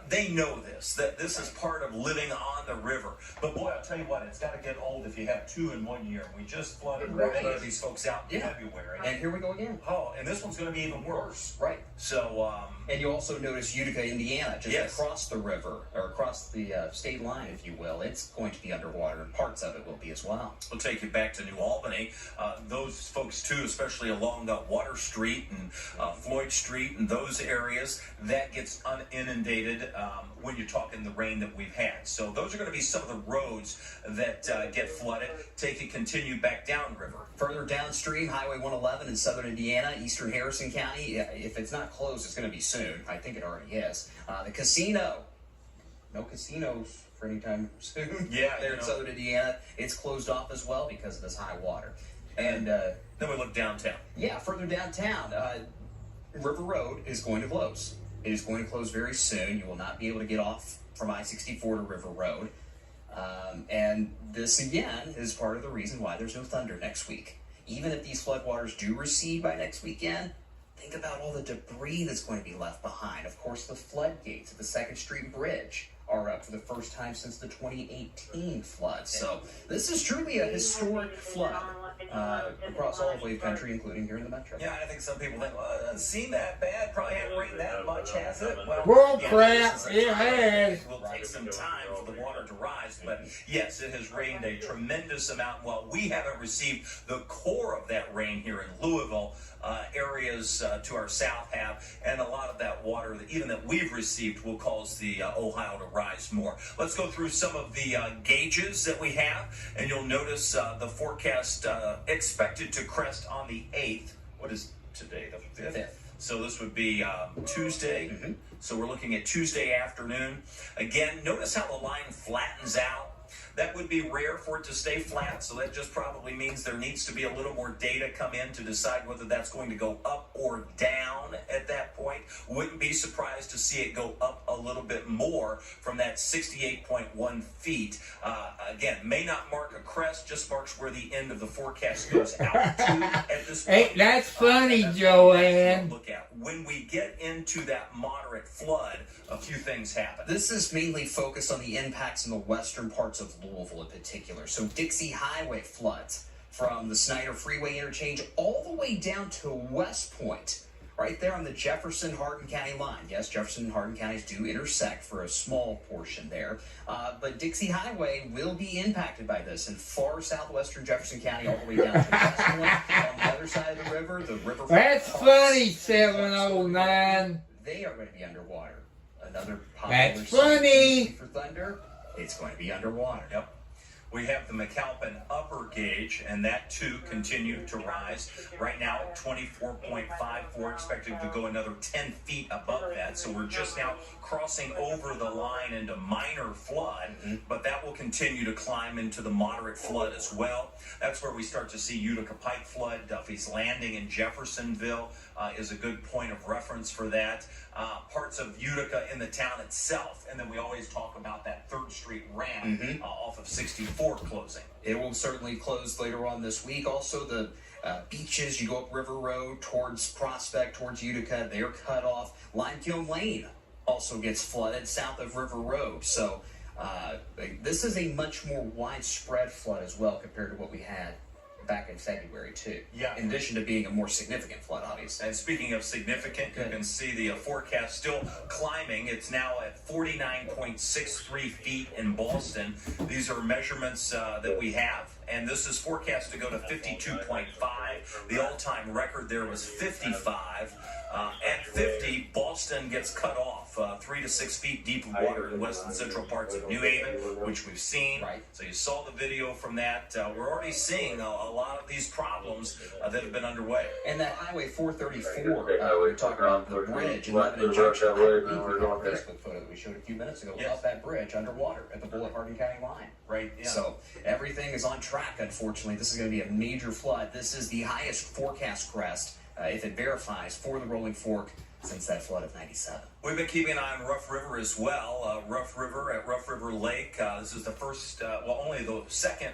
they know this, that this is part of living on the river. But boy, I'll tell you what, it's got to get old if you have 2 in 1 year. We just flooded many of these folks out in February. And here we go again. Oh, and this one's going to be even worse. Right. So, and you also notice Utica, Indiana, just across the river, or across the state line, if you will. It's going to be underwater, and parts of it will be as well. We'll take you back to New Albany. Those folks, too, especially along Water Street and Floyd Street and those areas, that gets inundated when you're talking the rain that we've had. So those are going to be some of the roads that get flooded. Take you continue back downriver. Further downstream, Highway 111 in southern Indiana, eastern Harrison County. If it's not closed, it's going to be soon. I think it already is. The casino. No casinos for any time soon. Yeah, there in southern Indiana, it's closed off as well because of this high water. And then we look downtown. Yeah, further downtown, River Road is going to close. It is going to close very soon. You will not be able to get off from I-64 to River Road. And this, again, is part of the reason why there's no thunder next week. Even if these floodwaters do recede by next weekend, think about all the debris that's going to be left behind. Of course, the floodgates at the 2nd Street Bridge are up for the first time since the 2018 flood. So this is truly a historic flood across all of Wave Country, including here in the metro. Yeah, I think some people think, well, it doesn't seem that bad. Probably hasn't rained that much, has it? Bull yeah, crap, this is a it time. has. It will take some time for the water to rise, but yes, it has rained a tremendous amount. Well, we haven't received the core of that rain here in Louisville. Areas to our south have, and a lot of that water, even that we've received, will cause the Ohio to rise more. Let's go through some of the gauges that we have, and you'll notice the forecast expected to crest on the 8th. What is today, the 5th? So this would be Tuesday. So we're looking at Tuesday afternoon. Again, notice how the line flattens out. That would be rare for it to stay flat, so that just probably means there needs to be a little more data come in to decide whether that's going to go up or down at that point. Wouldn't be surprised to see it go up a little bit more from that 68.1 feet. Again, may not mark a crest, just marks where the end of the forecast goes out to at this point. Hey, that's funny, Joanne. Look at when we get into that moderate flood, a few things happen. This is mainly focused on the impacts in the western parts of Louisville in particular. So Dixie Highway floods from the Snyder Freeway interchange all the way down to West Point, right there on the Jefferson-Hardin County line. Yes, Jefferson and Hardin counties do intersect for a small portion there, but Dixie Highway will be impacted by this in far southwestern Jefferson County all the way down to West Point. On the other side of the river That's funny, 709. They are going to be underwater. Another That's popular funny. for thunder, it's going to be underwater. Yep. We have the McAlpin upper gauge, and that too continued to rise. Right now at 24.54, expected to go another 10 feet above that. So we're just now crossing over the line into minor flood, but that will continue to climb into the moderate flood as well. That's where we start to see Utica Pike flood. Duffy's Landing in Jeffersonville is a good point of reference for that. Parts of Utica in the town itself, and then we always talk about that 3rd Street ramp off of 64 closing. It will certainly close later on this week. Also, the beaches, you go up River Road towards Prospect, towards Utica, they're cut off. Limekiln Lane also gets flooded south of River Road. So this is a much more widespread flood as well compared to what we had back in February too. Yeah. In addition to being a more significant flood, obviously. And speaking of significant, you can see the forecast still climbing. It's now at 49.63 feet in Boston. These are measurements that we have, and this is forecast to go to 52.5. The all-time record there was 55. At 50, Boston gets cut off 3 to 6 feet deep of water in the west and central parts of New Haven, which we've seen. Right. So you saw the video from that. We're already seeing a lot of these problems that have been underway. And that Highway 434, we're talking about the bridge in Lebanon Junction. I believe we have a Facebook photo that we showed a few minutes ago of that bridge underwater at the Bullitt-Hardin County line. Right, yeah. So everything is on track, unfortunately. This is going to be a major flood. This is the highest forecast crest, if it verifies, for the Rolling Fork since that flood of 97. We've been keeping an eye on Rough River as well. Rough River at Rough River Lake. This is the first, only the second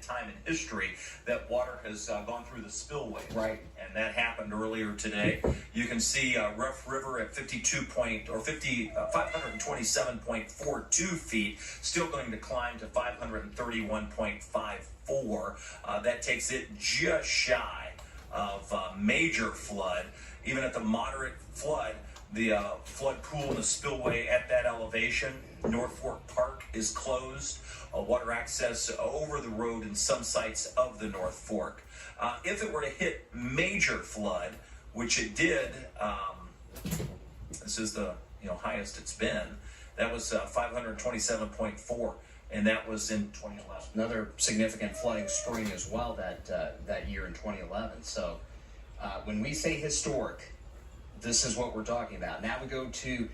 time in history that water has gone through the spillway. Right. And that happened earlier today. You can see Rough River at 527.42 feet, still going to climb to 531.54. That takes it just shy of major flood. Even at the moderate flood, the flood pool in the spillway at that elevation, North Fork Park, is closed. Water access over the road in some sites of the North Fork. If it were to hit major flood, which it did, this is the highest it's been. That was 527.4, and that was in 2011. Another significant flooding spring as well that year in 2011. So when we say historic, this is what we're talking about. Now we go to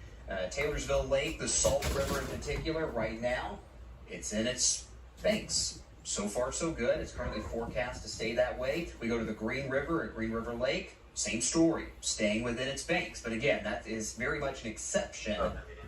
Taylorsville Lake, the Salt River in particular. Right now, it's in its banks. so far so good. It's currently forecast to stay that way. We go to the Green River at Green River Lake. Same story, staying within its banks. But again, that is very much an exception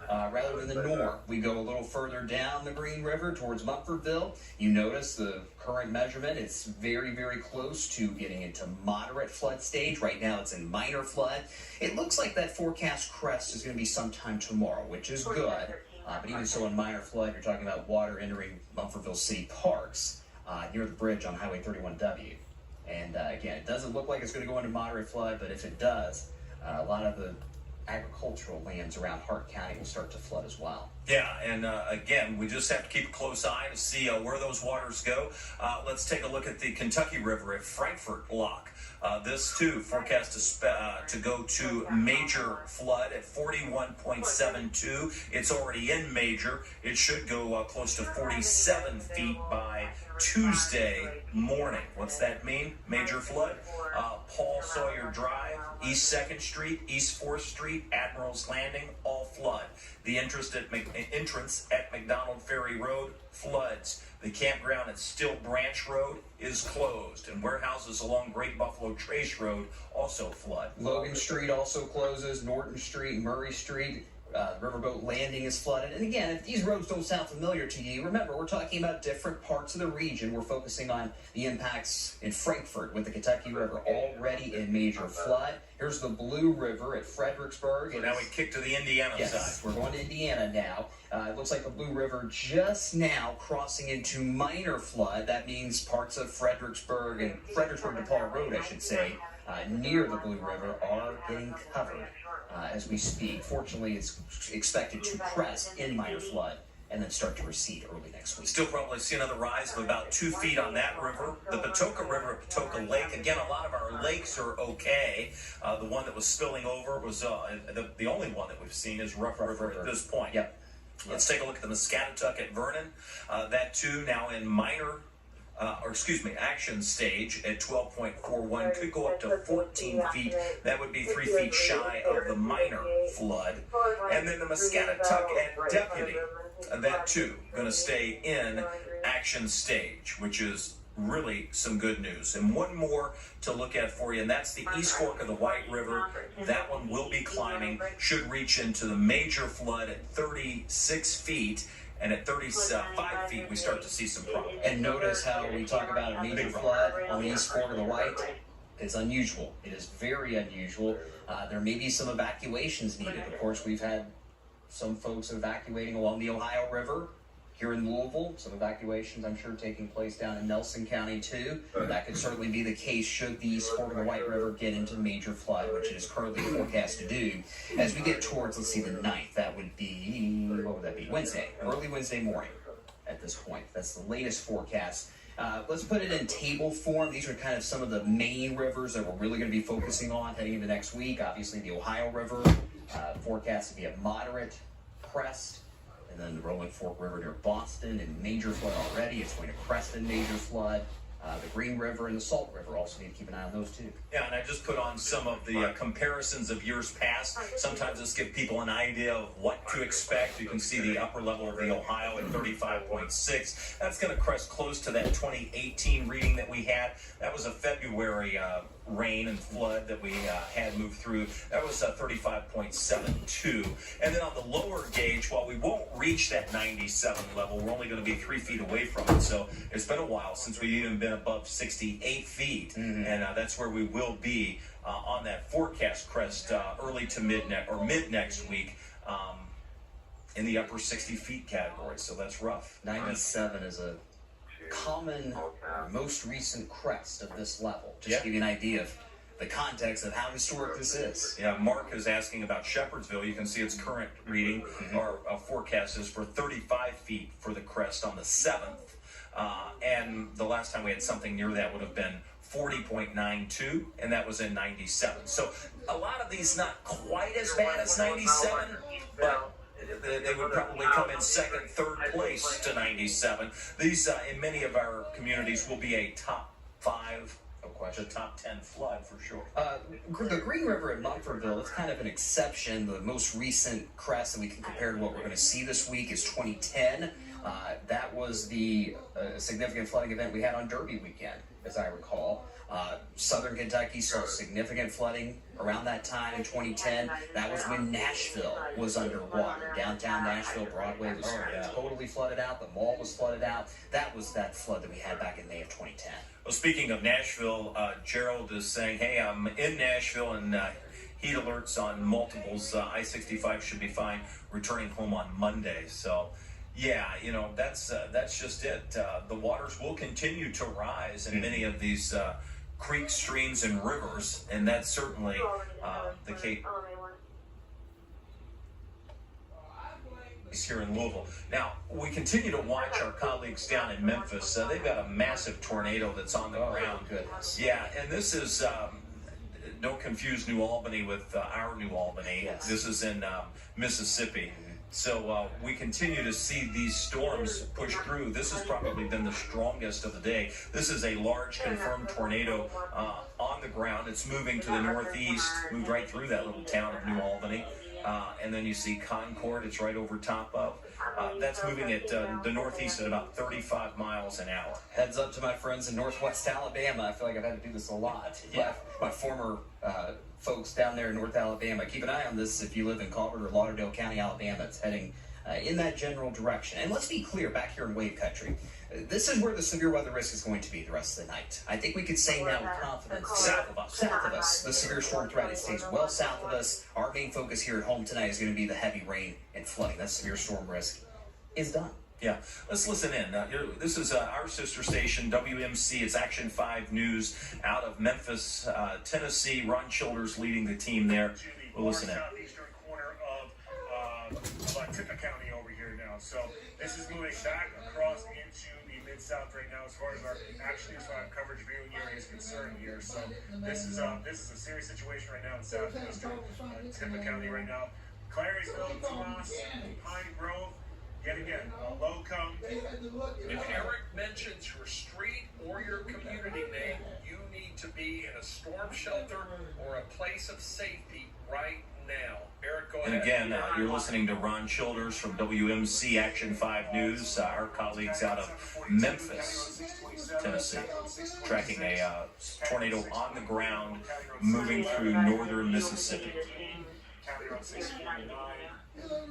rather than the norm. We go a little further down the Green River towards Mumfordville. You notice the current measurement, it's very, very close to getting into moderate flood stage. Right now it's in minor flood. It looks like that forecast crest is going to be sometime tomorrow, which is good. But even so, in minor flood, you're talking about water entering Mumfordville City Parks near the bridge on Highway 31W. And again, it doesn't look like it's going to go into moderate flood, but if it does, a lot of the agricultural lands around Hart County will start to flood as well. Yeah, and again, we just have to keep a close eye to see where those waters go. Let's take a look at the Kentucky River at Frankfort Lock. This too forecast to go to major flood at 41.72. It's already in major. It should go close to 47 feet by Tuesday morning. What's that mean? Major flood. Paul Sawyer Drive, East 2nd Street, East 4th Street, Admiral's Landing, all flood. The entrance at McDonald Ferry Road floods. The campground at Still Branch Road is closed, and warehouses along Great Buffalo Trace Road also flood. Logan Street also closes, Norton Street, Murray Street, Riverboat Landing is flooded. And again, if these roads don't sound familiar to you, remember, we're talking about different parts of the region. We're focusing on the impacts in Frankfort with the Kentucky River already in major flood. Here's the Blue River at Fredericksburg. So now we kick to the Indiana side. Yes, we're going to Indiana now. It looks like the Blue River just now crossing into minor flood. That means parts of Fredericksburg and Fredericksburg-DePaul Road, I should say, near the Blue River are getting covered as we speak. Fortunately, it's expected to crest in minor flood and then start to recede early next week. Still probably see another rise of about 2 feet on that river. The Patoka River at Patoka Lake, again, a lot of our lakes are okay. The one that was spilling over was the only one that we've seen is Rough River at this point. Yep. Let's take a look at the Muscatatuck at Vernon. That too now in action stage at 12.41, could go up to 14 feet. That would be 3 feet shy of the minor flood. And then the Muscatatuck at Deputy, that too going to stay in action stage, which is really some good news. And one more to look at for you, and that's the East Fork of the White River. That one will be climbing, should reach into the major flood at 36 feet. And at 35 feet, we start to see some problems. And notice how we talk about a major flood on the East Fork of the White. It's unusual. It is very unusual. There may be some evacuations needed. Of course, we've had some folks evacuating along the Ohio River. Here in Louisville, some evacuations, I'm sure, taking place down in Nelson County, too. That could certainly be the case should the East Fork of the White River get into major flood, which it is currently forecast to do. As we get towards, let's see, the 9th, that would be, what would that be? Wednesday, early Wednesday morning at this point. That's the latest forecast. Let's put it in table form. These are kind of some of the main rivers that we're really going to be focusing on heading into next week. Obviously, the Ohio River, forecast to be a moderate crest. And then the Rolling Fork River near Boston in major flood already. It's going to crest in major flood. The Green River and the Salt River also need to keep an eye on those too. Yeah, and I just put on some of the comparisons of years past. Sometimes this gives people an idea of what to expect. You can see the upper level of the Ohio at 35.6. That's going to crest close to that 2018 reading that we had. That was a February rain and flood that we had moved through. That was 35.72. And then on the lower gauge, while we won't reach that 97 level, we're only going to be 3 feet away from it. So it's been a while since we've even been above 68 feet. And that's where we will be on that forecast crest early to mid next week in the upper 60 feet category. So that's rough. 97 is a common, most recent crest of this level. Just to give you an idea of the context of how historic this is. Yeah, Mark is asking about Shepherdsville. You can see its current reading. Our forecast is for 35 feet for the crest on the 7th. And the last time we had something near that would have been 40.92, and that was in 97. So a lot of these not quite as bad as 97, but they would probably come in second, third place to 97. These, in many of our communities, will be a top 5, to top 10 flood for sure. The Green River at Mumfordville, it's kind of an exception. The most recent crest that we can compare to what we're going to see this week is 2010. That was the significant flooding event we had on Derby weekend, as I recall. Southern Kentucky saw significant flooding around that time in 2010. That was when Nashville was underwater. Downtown Nashville, Broadway was totally flooded out. The mall was flooded out. That was that flood that we had back in May of 2010. Well, speaking of Nashville, Gerald is saying, hey, I'm in Nashville and heat alerts on multiples. I-65 should be fine. Returning home on Monday. So, yeah, you know, that's just it. The waters will continue to rise in many of these creeks, streams, and rivers, and that's certainly the case here in Louisville. Now, we continue to watch our colleagues down in Memphis. They've got a massive tornado that's on the ground. Goodness. Yeah, and this is, don't confuse New Albany with our New Albany. Yes. This is in Mississippi. So we continue to see these storms push through. This has probably been the strongest of the day. This is a large confirmed tornado on the ground. It's moving to the northeast, moved right through that little town of New Albany. And then you see Concord, it's right over top of. That's moving at the northeast at about 35 miles an hour. Heads up to my friends in Northwest Alabama. I feel like I've had to do this a lot. Yeah. My former folks down there in North Alabama, keep an eye on this if you live in Colbert or Lauderdale County, Alabama. It's heading in that general direction. And let's be clear, back here in Wave Country, this is where the severe weather risk is going to be the rest of the night. I think we could say now with confidence, south of us, the severe storm threat, it stays well south of us. Our main focus here at home tonight is going to be the heavy rain and flooding. That severe storm risk is done. Yeah, let's listen in. This is our sister station, WMC. It's Action 5 News out of Memphis, Tennessee. Ron Childers leading the team there. We'll listen in. Southeastern corner of Tippah County over here now. So this is moving back across into the Mid-South right now as far as our coverage viewing area is concerned here. So this is a serious situation right now in Southeastern Tippah County right now. Clariesville, Tomas, Pine Grove. Yet again, low come. If Eric mentions your street or your community name, you need to be in a storm shelter or a place of safety right now. Eric, go ahead. And again, you're listening to Ron Childers from WMC Action 5 News, our colleagues out of Memphis, Tennessee, tracking a tornado on the ground moving through northern Mississippi. County Road 649.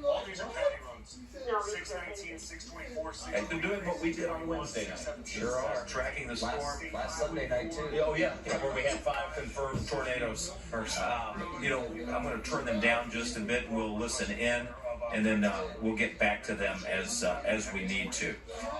All these are county roads. 619, 624, 624. And they're doing what we did on Wednesday night. Sure are. Tracking the storm. Last Sunday night, too. Oh, yeah. Where we had 5 confirmed tornadoes. You know, I'm going to turn them down just a bit and we'll listen in. And then we'll get back to them as we need to.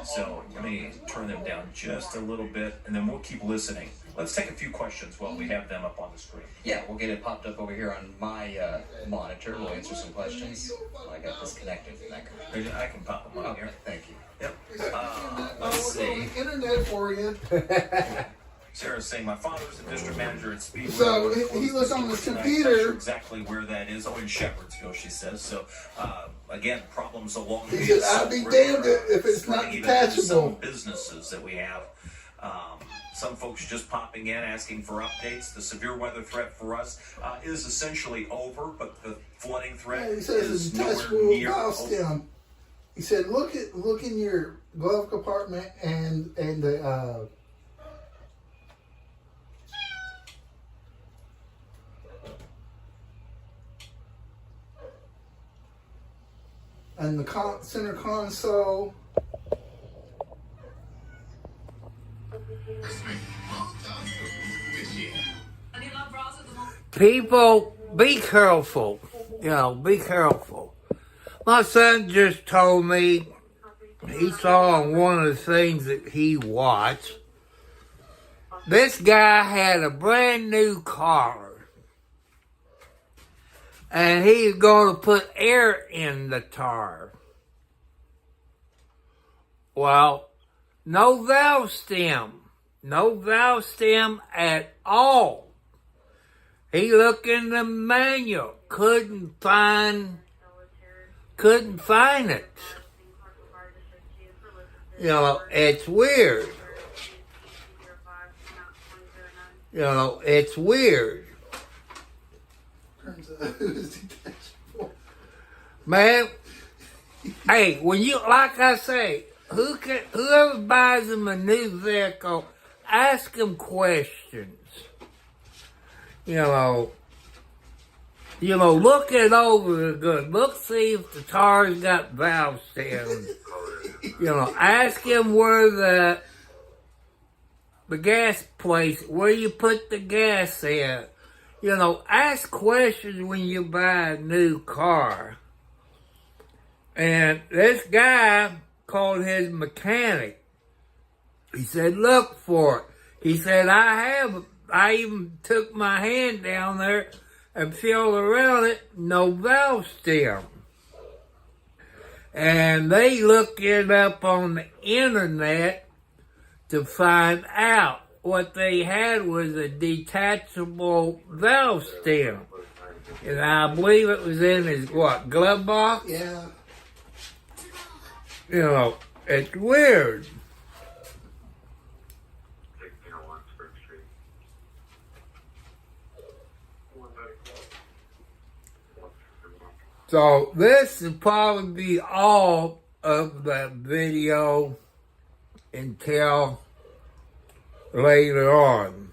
So let me turn them down just a little bit, and then we'll keep listening. Let's take a few questions while we have them up on the screen. Yeah, we'll get it popped up over here on my monitor. We'll answer some questions. I got disconnected from that. I can pop them on here. Thank you. Yep. Let's see. Internet for you. Sarah's saying my father's a district manager at Speedway. So he was on the computer. I'm not sure exactly where that is. Oh, in Shepherdsville, she says. So again, problems along the. He said, "I'll be damned if it's not detachable." Some businesses that we have. Some folks just popping in, asking for updates. The severe weather threat for us is essentially over, but the flooding threat he says is it's nowhere detachable near valve over. stem. He said, "Look in your glove compartment and the." And the center console. People, be careful. You know, be careful. My son just told me he saw on one of the things that he watched, this guy had a brand new car. And he's going to put air in the tar. Well, no valve stem. No valve stem at all. He looked in the manual. Couldn't find it. You know, it's weird. You know, it's weird. Man, Hey, when you, like I say, whoever buys them a new vehicle, ask them questions. Look it over good. Look, see if the car's got valve stems. Ask him where the gas place, where you put the gas in. Ask questions when you buy a new car. And this guy called his mechanic. He said, look for it. He said, I even took my hand down there and feel around it, no valve stem. And they looked it up on the internet to find out. What they had was a detachable valve stem. And I believe it was in his, glove box? Yeah. It's weird. So this will probably be all of the video until later on.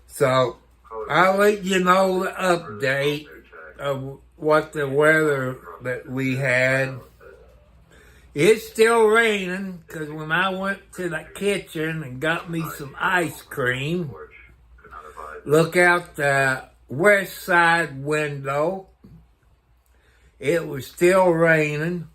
So I'll let you know the update of what the weather that we had. It's still raining because when I went to the kitchen and got me some ice cream, look out the west side window. It was still raining.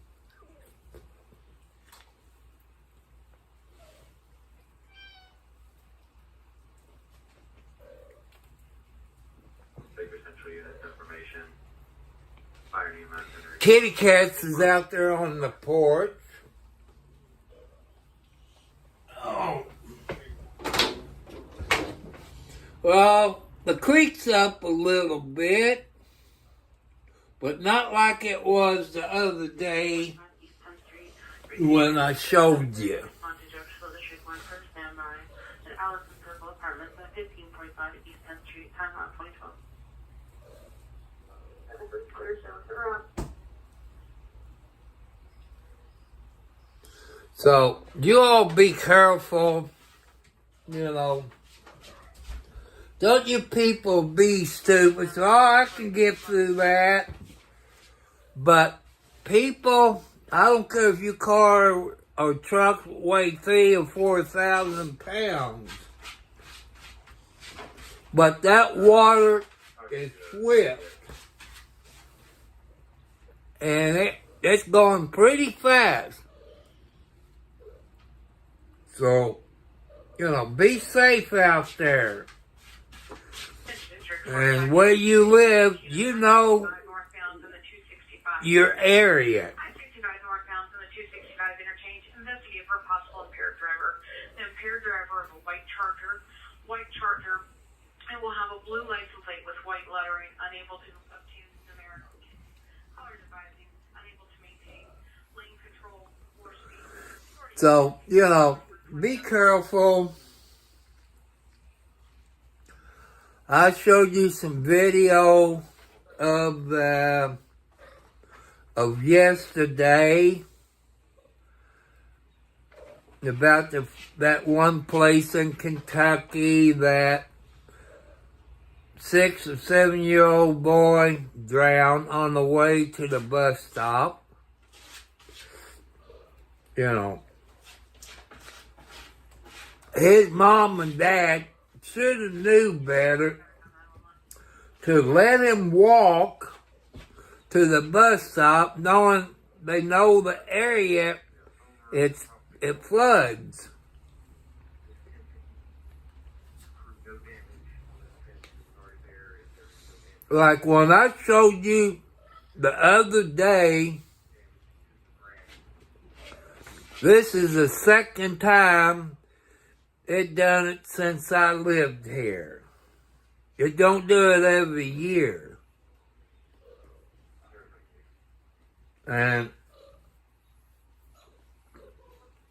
Kitty Cats is out there on the porch. Oh. Well, the creek's up a little bit, but not like it was the other day when I showed you. So, you all be careful, Don't you people be stupid. So, I can get through that. But people, I don't care if your car or truck weigh 3,000 or 4,000 pounds. But that water is swift. And it's going pretty fast. So, be safe out there. And where you live, your area. I-69 northbound from the 265 interchange. Investigate for a possible impaired driver. The impaired driver of a white Charger, and will have a blue license plate with white lettering, unable to obtain numerical keys. Colors advising, unable to maintain lane control or speed. So, be careful. I showed you some video of yesterday about that one place in Kentucky that 6 or 7-year-old boy drowned on the way to the bus stop. His mom and dad should have knew better to let him walk to the bus stop, knowing they know the area it floods. Like when I showed you the other day, this is the second time it done it since I lived here. It don't do it every year. And,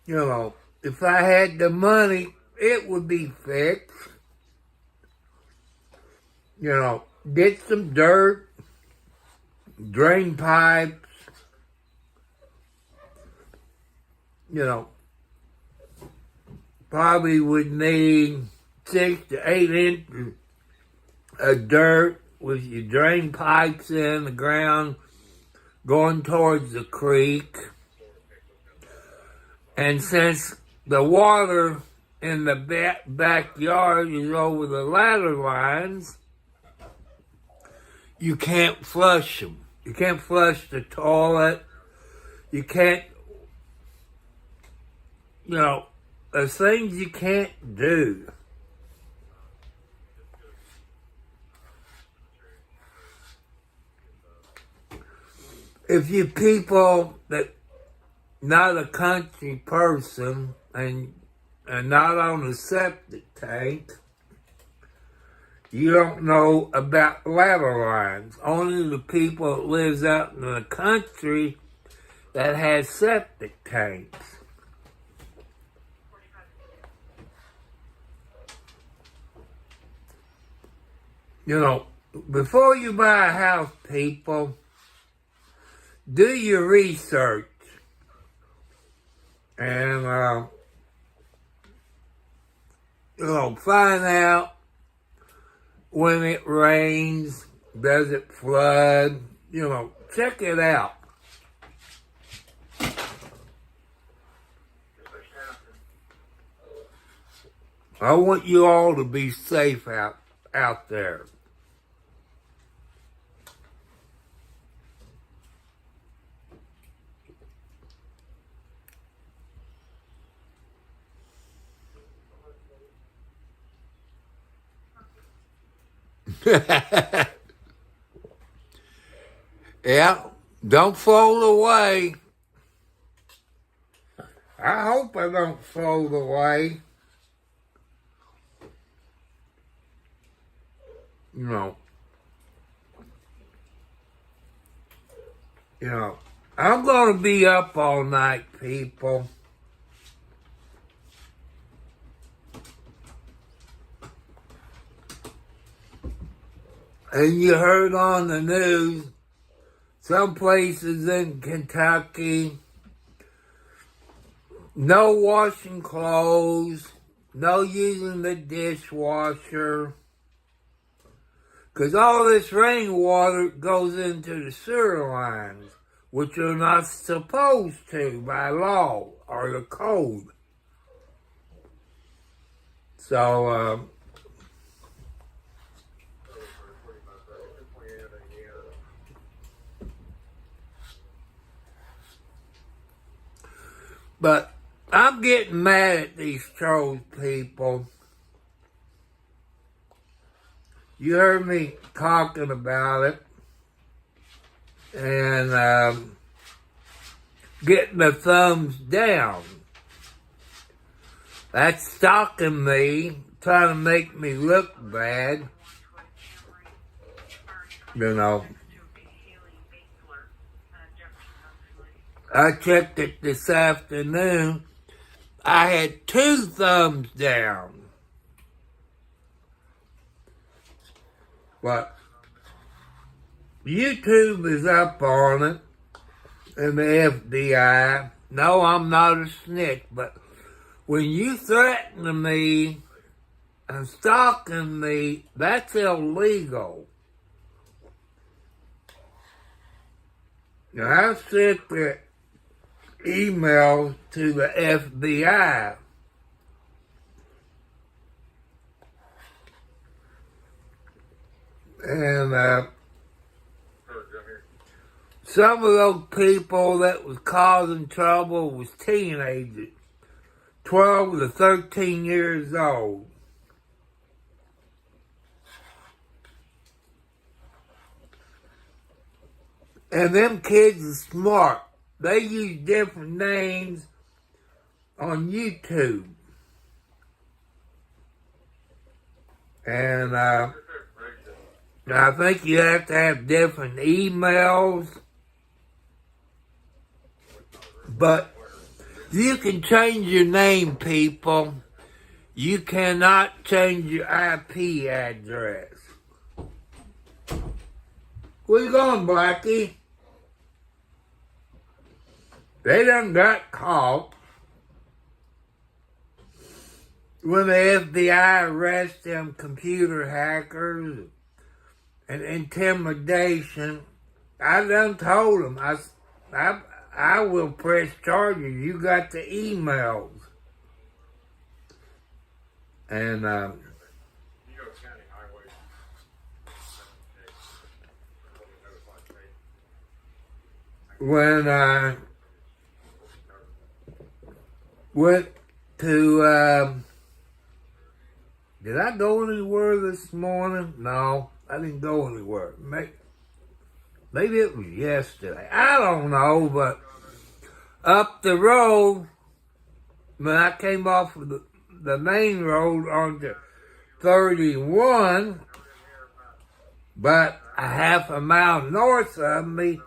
if I had the money, it would be fixed. Get some dirt, drain pipes, probably would need 6 to 8 inches of dirt with your drain pipes in the ground going towards the creek. And since the water in the backyard is over the ladder lines, you can't flush them. You can't flush the toilet. You can't, there's things you can't do. If you people that not a country person and not on a septic tank, you don't know about ladder lines. Only the people that lives out in the country that has septic tanks. Before you buy a house, people, do your research. And, find out when it rains, does it flood, check it out. I want you all to be safe out there. Yeah, don't float away. I hope I don't float away. I'm going to be up all night, people. And you heard on the news, some places in Kentucky, no washing clothes, no using the dishwasher, because all this rainwater goes into the sewer lines, which are not supposed to by law or the code. So, but I'm getting mad at these trolls, people. You heard me talking about it. And getting the thumbs down. That's stalking me, trying to make me look bad. I checked it this afternoon. I had 2 thumbs down. But YouTube is up on it, and the FBI. No, I'm not a snitch, but when you threaten me and stalking me, that's illegal. Now, I sent the email to the FBI. And some of those people that was causing trouble was teenagers, 12 to 13 years old. And them kids are smart. They use different names on YouTube. And I think you have to have different emails. But you can change your name, people. You cannot change your IP address. Where you going, Blackie? They done got caught when the FBI arrested them computer hackers and intimidation. I done told them, I will press charges. You got the emails. And, when I went to, did I go anywhere this morning? No, I didn't go anywhere. Maybe it was yesterday. I don't know, but up the road, when I came off of the main road onto 31, but a half a mile north of me,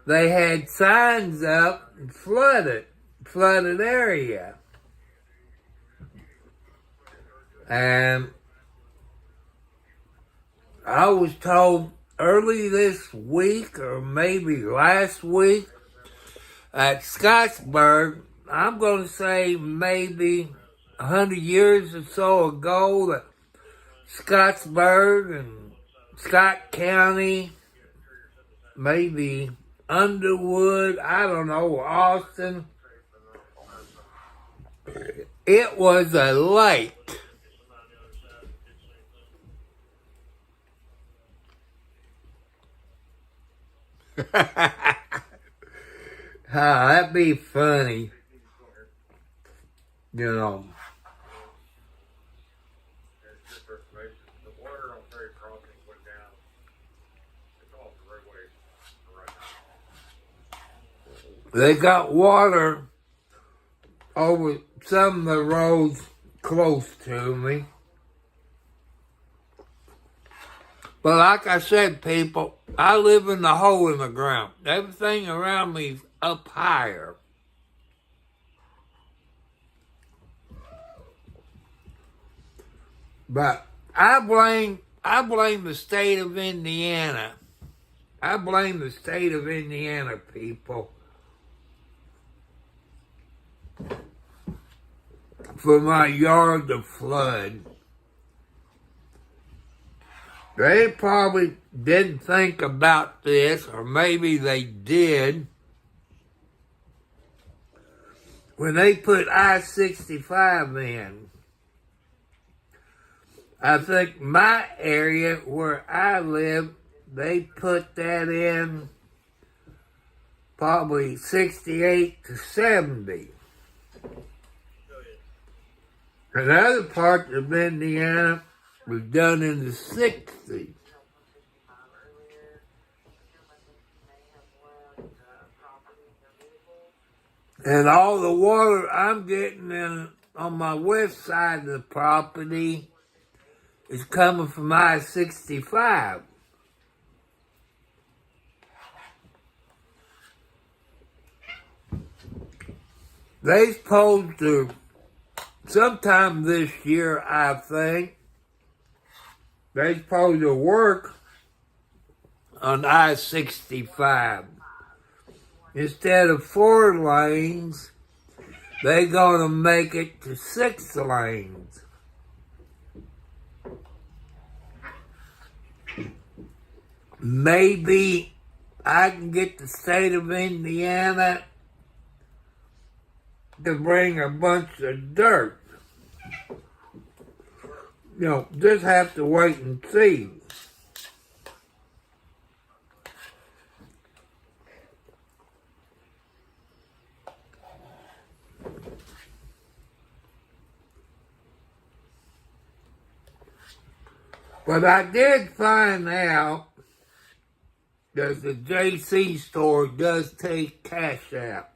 they had signs up and flooded area. And I was told early this week, or maybe last week, at Scottsburg, I'm going to say maybe 100 years or so ago, that Scottsburg and Scott County, maybe Underwood, I don't know, Austin, it was a lake. That'd be funny. You know. The water on Ferry Crossing went down. It's off the roadway right now. They got water over some of the roads close to me. But like I said, people, I live in the hole in the ground. Everything around me is up higher. But I blame the state of Indiana. I blame the state of Indiana, people, for my yard to flood. They probably didn't think about this, or maybe they did, when they put I-65 in. I think my area where I live, they put that in probably 68 to 70. Another part of Indiana was done in the 60s. And all the water I'm getting in on my west side of the property is coming from I-65. They're supposed to, sometime this year, I think, they're supposed to work on I-65. Instead of 4 lanes, they're going to make it to 6 lanes. Maybe I can get the state of Indiana to bring a bunch of dirt. You know, just have to wait and see. But I did find out that the JC store does take Cash App.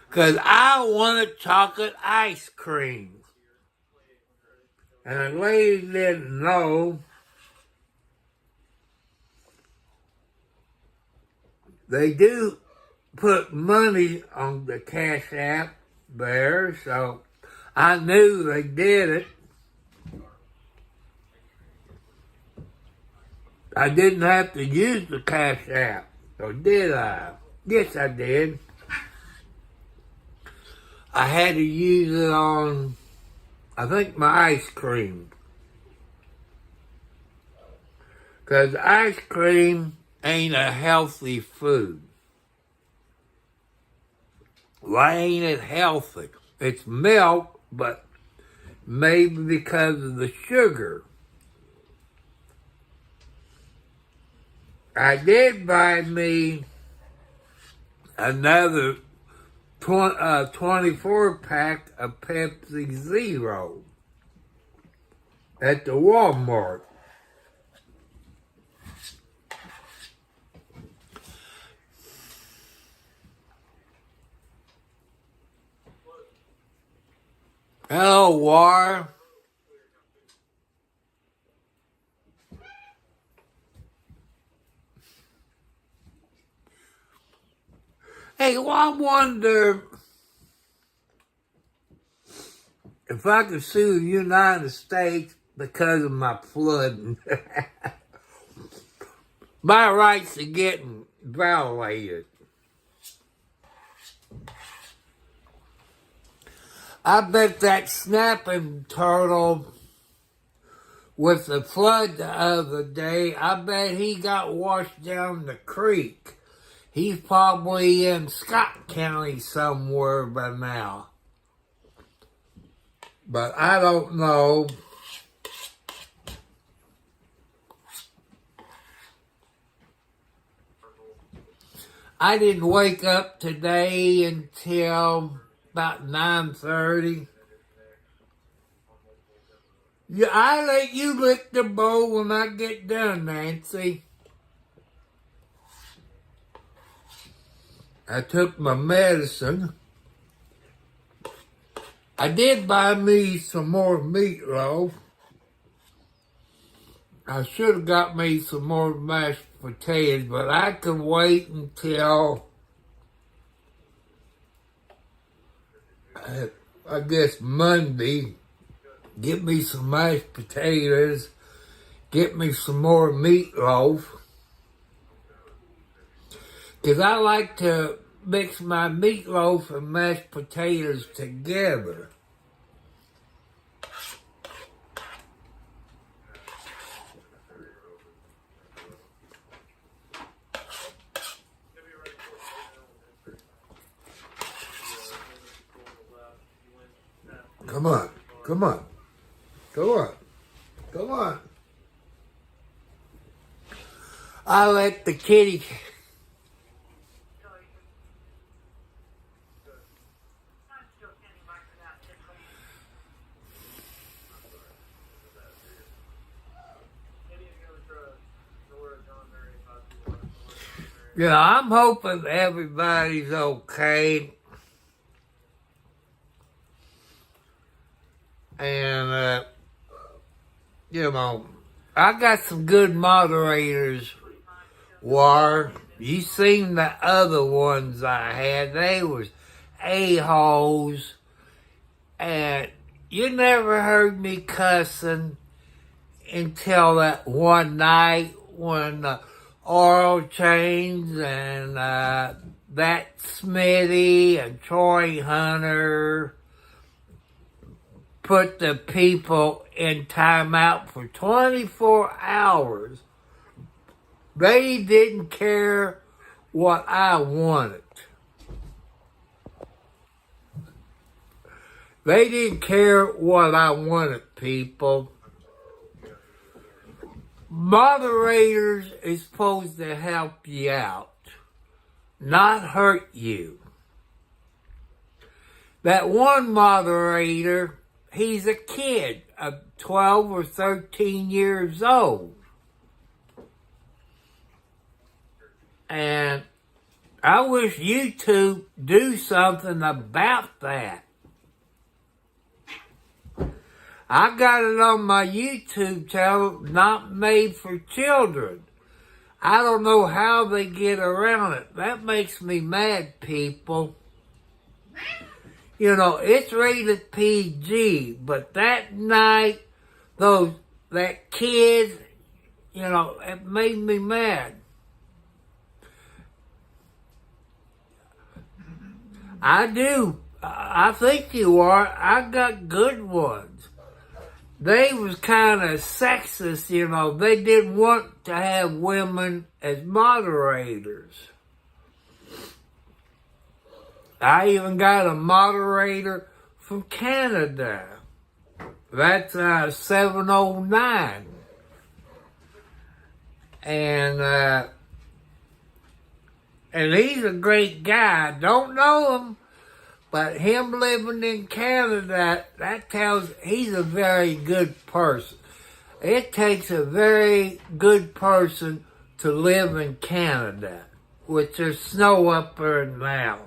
Because I wanted chocolate ice cream. And the lady didn't know. They do put money on the Cash App there, so I knew they did it. I didn't have to use the Cash App, or did I? Yes, I did. I had to use it on, I think, my ice cream. Because ice cream ain't a healthy food. Why ain't it healthy? It's milk, but maybe because of the sugar. I did buy me another 24-pack of Pepsi Zero at the Walmart. Hello, War. Hey, well, I wonder if I could sue the United States because of my flooding. My rights are getting violated. I bet that snapping turtle with the flood the other day, I bet he got washed down the creek. He's probably in Scott County somewhere by now. But I don't know. I didn't wake up today until about 9:30. Yeah, I let you lick the bowl when I get done, Nancy. I took my medicine. I did buy me some more meatloaf. I should have got me some more mashed potatoes, but I could wait until I guess Monday. Get me some mashed potatoes. Get me some more meatloaf. Because I like to mix my meatloaf and mashed potatoes together. Come on, come on, come on, come on. I let the kitty... Yeah, I'm hoping everybody's okay. And, you know, I got some good moderators, War. You seen the other ones I had. They was a-holes. And you never heard me cussing until that one night when Oral Change and that Smitty and Troy Hunter put the people in timeout for 24 hours. They didn't care what I wanted. They didn't care what I wanted, people. Moderators is supposed to help you out, not hurt you. That one moderator, he's a kid of 12 or 13 years old. And I wish you two do something about that. I got it on my YouTube channel, Not Made for Children. I don't know how they get around it. That makes me mad, people. You know, it's rated PG, but that night, that kid, it made me mad. I do. I think you are. I got good ones. They was kind of sexist, They didn't want to have women as moderators. I even got a moderator from Canada. That's 709. And he's a great guy. Don't know him, but him living in Canada, that tells he's a very good person. It takes a very good person to live in Canada, which there's snow up there now.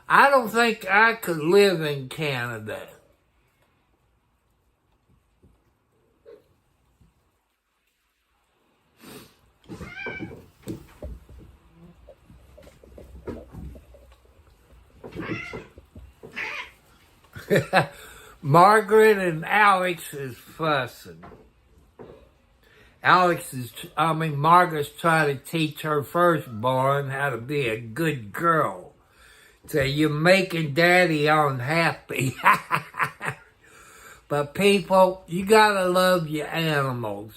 I don't think I could live in Canada. Margaret and Alex is fussing. Margaret's trying to teach her firstborn how to be a good girl. So you're making daddy unhappy. But people, you gotta love your animals.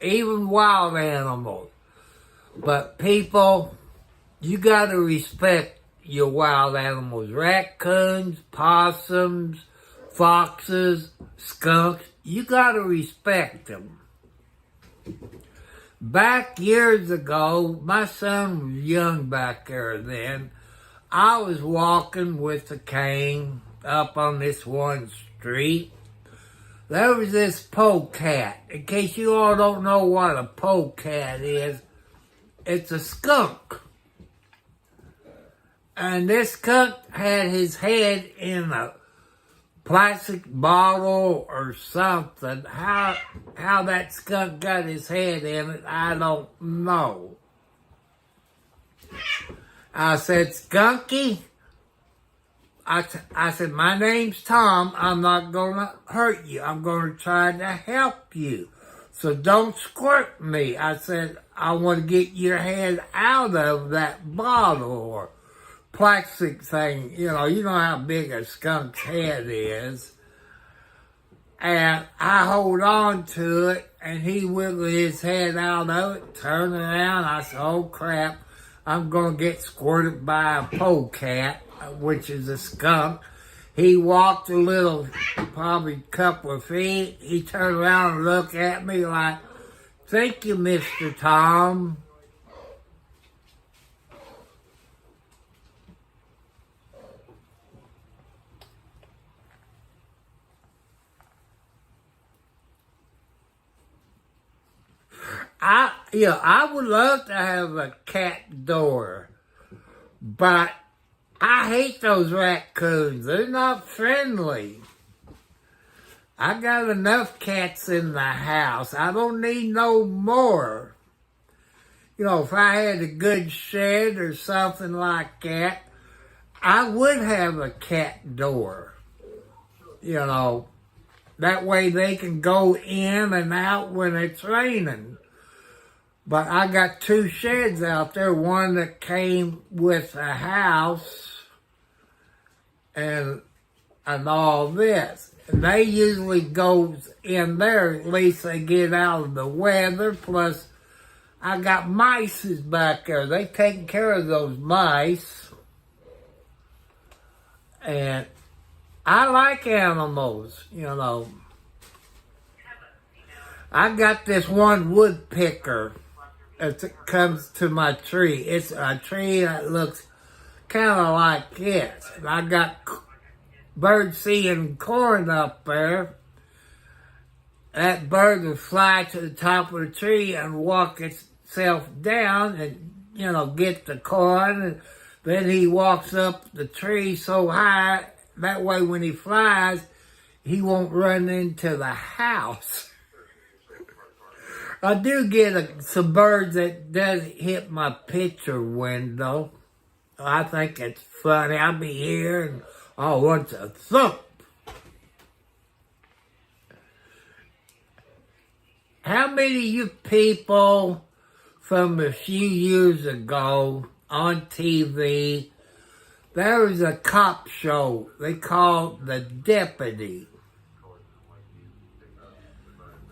Even wild animals. But people, you gotta respect your wild animals. Raccoons, possums, foxes, skunks. You gotta respect them. Back years ago, my son was young back there then. I was walking with a cane up on this one street. There was this polecat. In case you all don't know what a polecat is, it's a skunk. And this skunk had his head in a plastic bottle or something. How that skunk got his head in it, I don't know. I said, Skunky, I said, my name's Tom. I'm not going to hurt you. I'm going to try to help you. So don't squirt me. I said, I want to get your head out of that bottle or plastic thing. You know how big a skunk's head is. And I hold on to it, and he wiggled his head out of it, turned around. I said, oh, crap. I'm going to get squirted by a polecat, which is a skunk. He walked a little, probably a couple of feet. He turned around and looked at me like, thank you, Mr. Tom. I would love to have a cat door, but I hate those raccoons. They're not friendly. I got enough cats in the house. I don't need no more. If I had a good shed or something like that, I would have a cat door. That way they can go in and out when it's raining. But I got 2 sheds out there, one that came with a house and all this. And they usually go in there, at least they get out of the weather. Plus, I got mice back there. They taking care of those mice. And I like animals, I got this one woodpecker. It comes to my tree. It's a tree that looks kind of like this. And I got bird seed corn up there. That bird will fly to the top of the tree and walk itself down and, get the corn. And then he walks up the tree so high, that way when he flies, he won't run into the house. I do get some birds that does hit my picture window. I think it's funny. I'll be here and what's a thump? How many of you people from a few years ago on TV, there was a cop show they called The Deputy.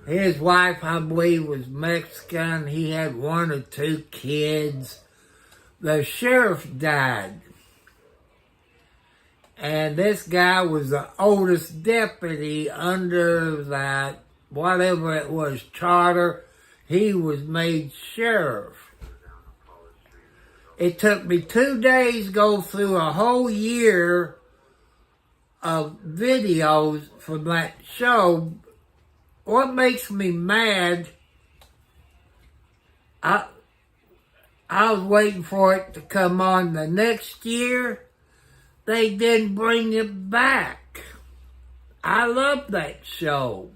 His wife, I believe, was Mexican. He had 1 or 2 kids. The sheriff died. And this guy was the oldest deputy under that, whatever it was, charter. He was made sheriff. It took me 2 days to go through a whole year of videos from that show. What makes me mad, I was waiting for it to come on the next year. They didn't bring it back. I love that show.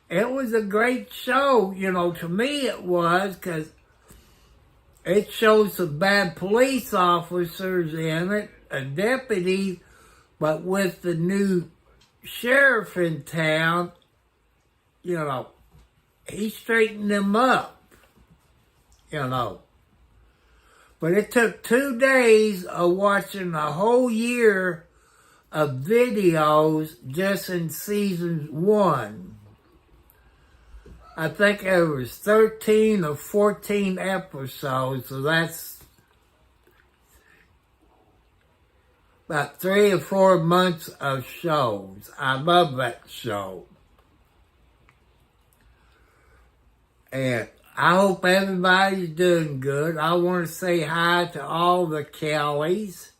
It was a great show, to me it was, because it shows some bad police officers in it, a deputy, but with the new sheriff in town, he straightened them up, But it took 2 days of watching a whole year of videos just in season 1. I think there was 13 or 14 episodes, so that's about 3 or 4 months of shows. I love that show. And I hope everybody's doing good. I want to say hi to all the Kellys,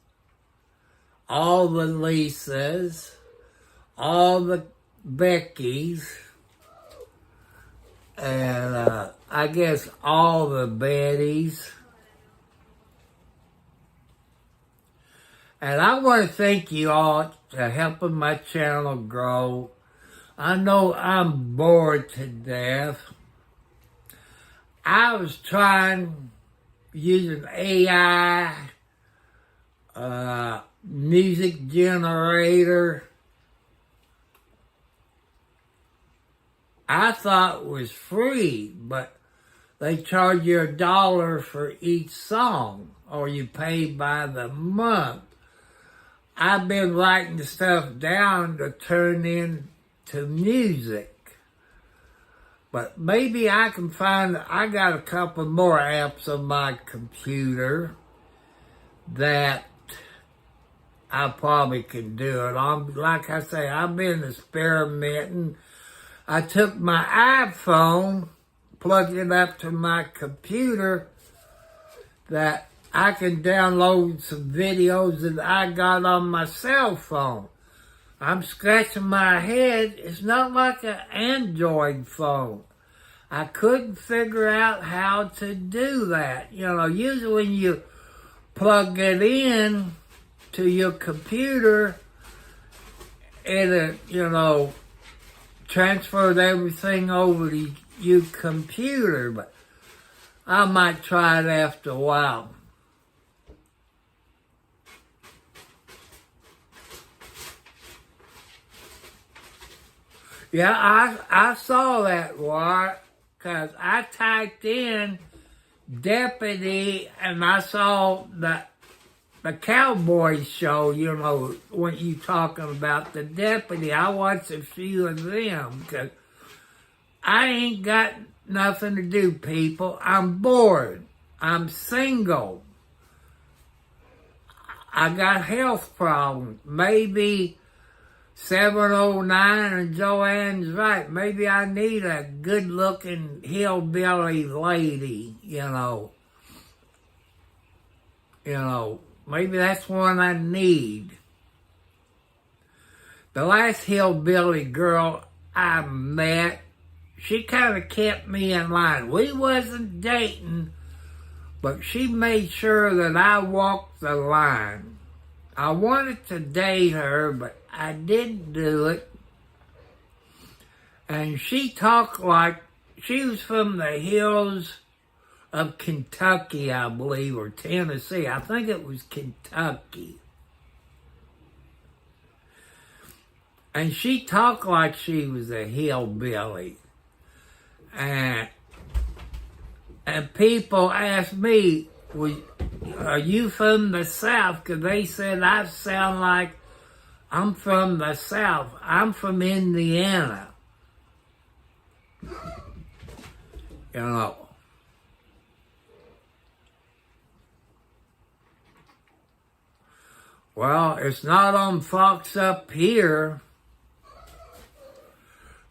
all the Lisas, all the Beckys, and I guess all the Bettys. And I want to thank you all for helping my channel grow. I know I'm bored to death. I was trying using AI, music generator. I thought it was free, but they charge you $1 for each song, or you pay by the month. I've been writing the stuff down to turn into music. But maybe I can I got a couple more apps on my computer that I probably can do it. Like I say, I've been experimenting. I took my iPhone, plugged it up to my computer, that I can download some videos that I got on my cell phone. I'm scratching my head. It's not like an Android phone. I couldn't figure out how to do that. Usually when you plug it in to your computer, it, transferred everything over to your computer. But I might try it after a while. Yeah, I saw that, Wart, because I typed in deputy and I saw the cowboy show, when you talking about the deputy. I watched a few of them because I ain't got nothing to do, people. I'm bored. I'm single. I got health problems. Maybe 709 and Joanne's right. Maybe I need a good-looking hillbilly lady, Maybe that's one I need. The last hillbilly girl I met, she kind of kept me in line. We wasn't dating, but she made sure that I walked the line. I wanted to date her, but I didn't do it. And she talked like she was from the hills of Kentucky, I believe, or Tennessee. I think it was Kentucky. And she talked like she was a hillbilly. And people ask me, are you from the South? Because they said I sound like I'm from the South. I'm from Indiana. You know. Well, it's not on Fox up here.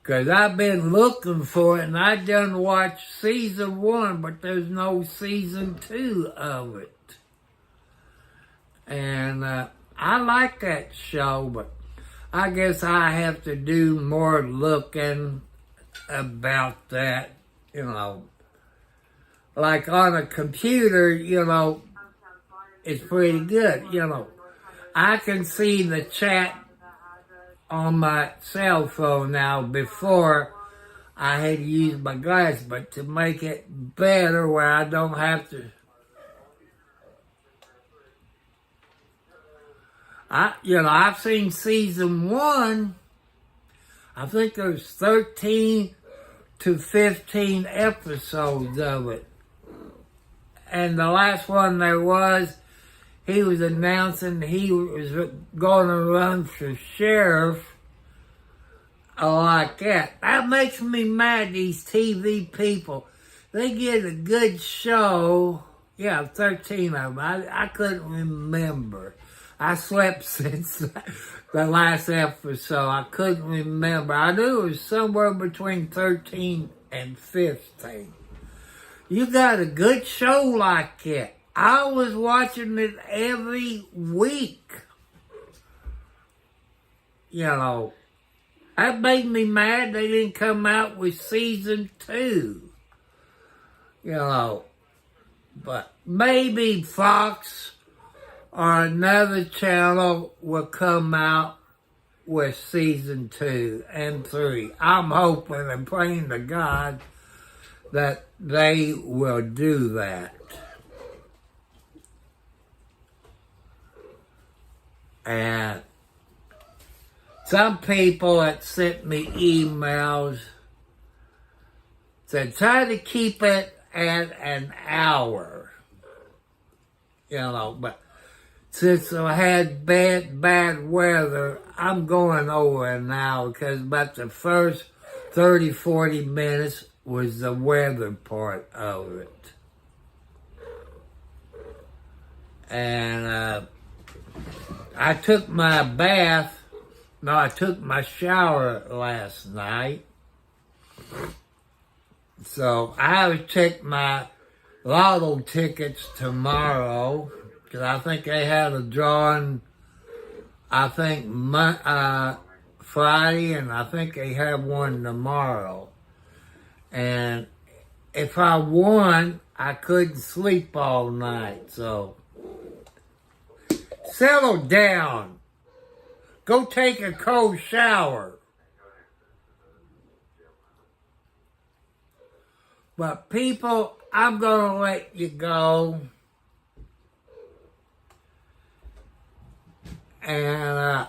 Because I've been looking for it, and I done watched season 1, but there's no season 2 of it. And I like that show, but I guess I have to do more looking about that, you know. Like on a computer, you know, it's pretty good, you know. I can see the chat on my cell phone now. Before I had to use my glasses, but to make it better where I don't have to. I've seen season 1. I think there's 13 to 15 episodes of it. And the last one there was, he was announcing he was going to run for sheriff, like that. That makes me mad, these TV people. They get a good show. Yeah, 13 of them. I couldn't remember. I slept since the last episode. I couldn't remember. I knew it was somewhere between 13 and 15. You got a good show like it. I was watching it every week. You know, that made me mad they didn't come out with season 2. You know, but maybe Fox or another channel will come out with season 2 and 3. I'm hoping and praying to God that they will do that. And some people that sent me emails said, try to keep it at an hour. You know, but since I had bad weather, I'm going over an hour because about the first 30, 40 minutes was the weather part of it. And I took my I took my shower last night. So I will check my lotto tickets tomorrow, because I think they had a drawing, I think Friday, and I think they have one tomorrow. And if I won, I couldn't sleep all night, so settle down. Go take a cold shower. But people, I'm going to let you go. And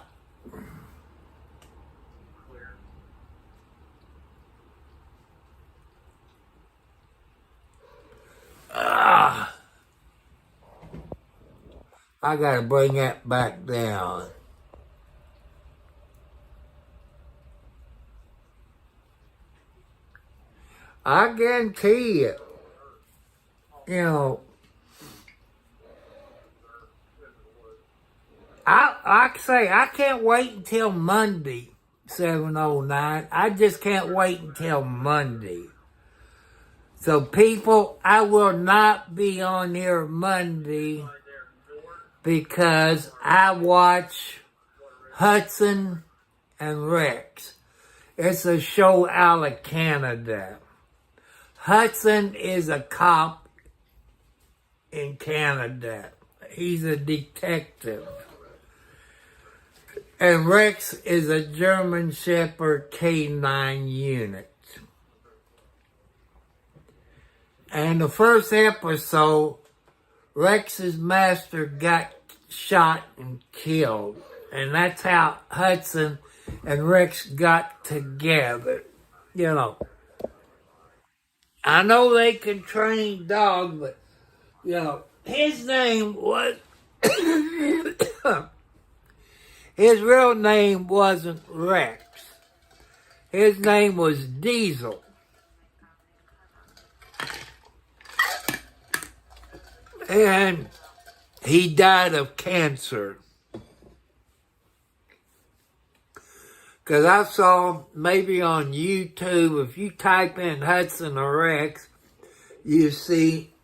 I got to bring that back down. I guarantee you, you know, I say I can't wait until Monday, 7:09. I just can't wait until Monday. So people, I will not be on here Monday because I watch Hudson and Rex. It's a show out of Canada. Hudson is a cop in Canada. He's a detective. And Rex is a German Shepherd K9 unit. And the first episode, Rex's master got shot and killed. And that's how Hudson and Rex got together, you know. I know they can train dogs, but, you know, his name was, his real name wasn't Rex. His name was Diesel. And he died of cancer. Because I saw maybe on YouTube, if you type in Hudson or Rex, you see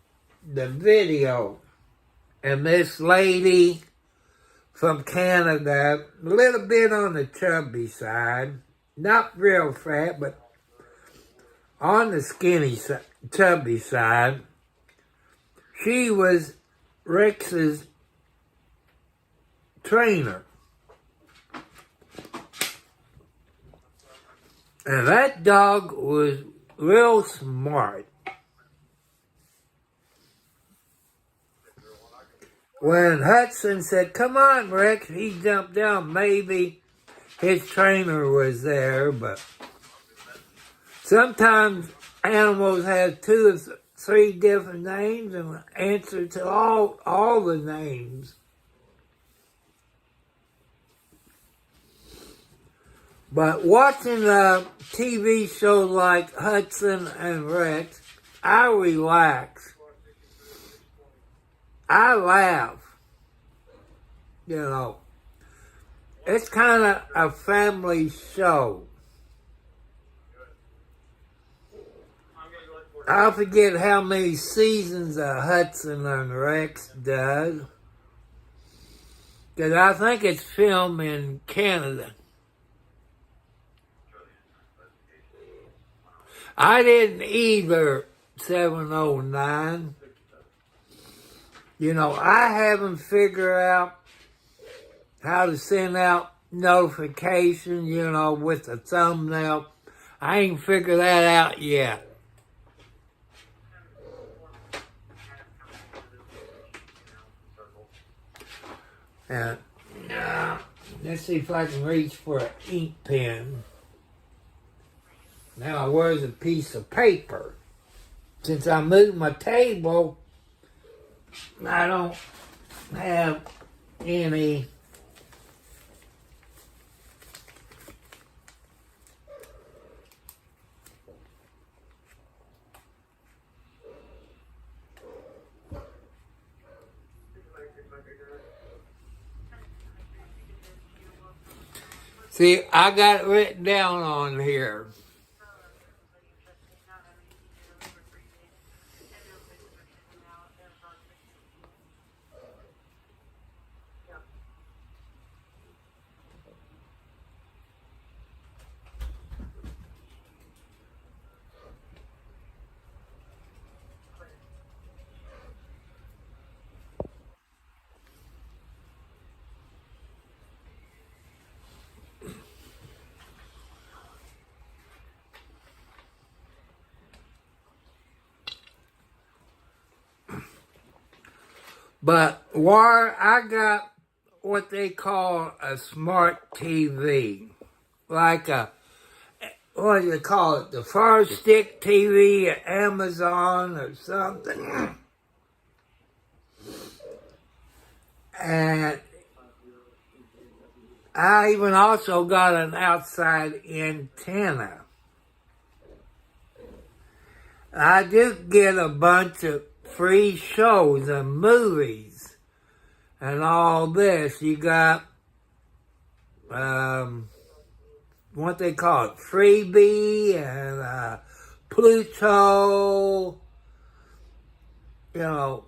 the video. And this lady from Canada, a little bit on the chubby side, not real fat, but on the skinny, chubby side, she was Rex's trainer. And that dog was real smart. When Hudson said, "Come on, Rex," he jumped down. Maybe his trainer was there, but sometimes animals have 2 or 3 different names and answer to all the names. But watching a TV show like Hudson and Rex, I relax. I laugh. You know, it's kind of a family show. I forget how many seasons of Hudson and Rex does. Because I think it's filmed in Canada. I didn't either, 709. You know, I haven't figured out how to send out notification, you know, with the thumbnail. I ain't figured that out yet. And let's see if I can reach for an ink pen. Now, where's a piece of paper? Since I moved my table, I don't have any. See, I got it written down on here. But where I got what they call a smart TV, like a, what do you call it, the Fire Stick TV at Amazon or something. And I even also got an outside antenna. I do get a bunch of free shows and movies and all this. You got what they call it, Freebie and Pluto. You know,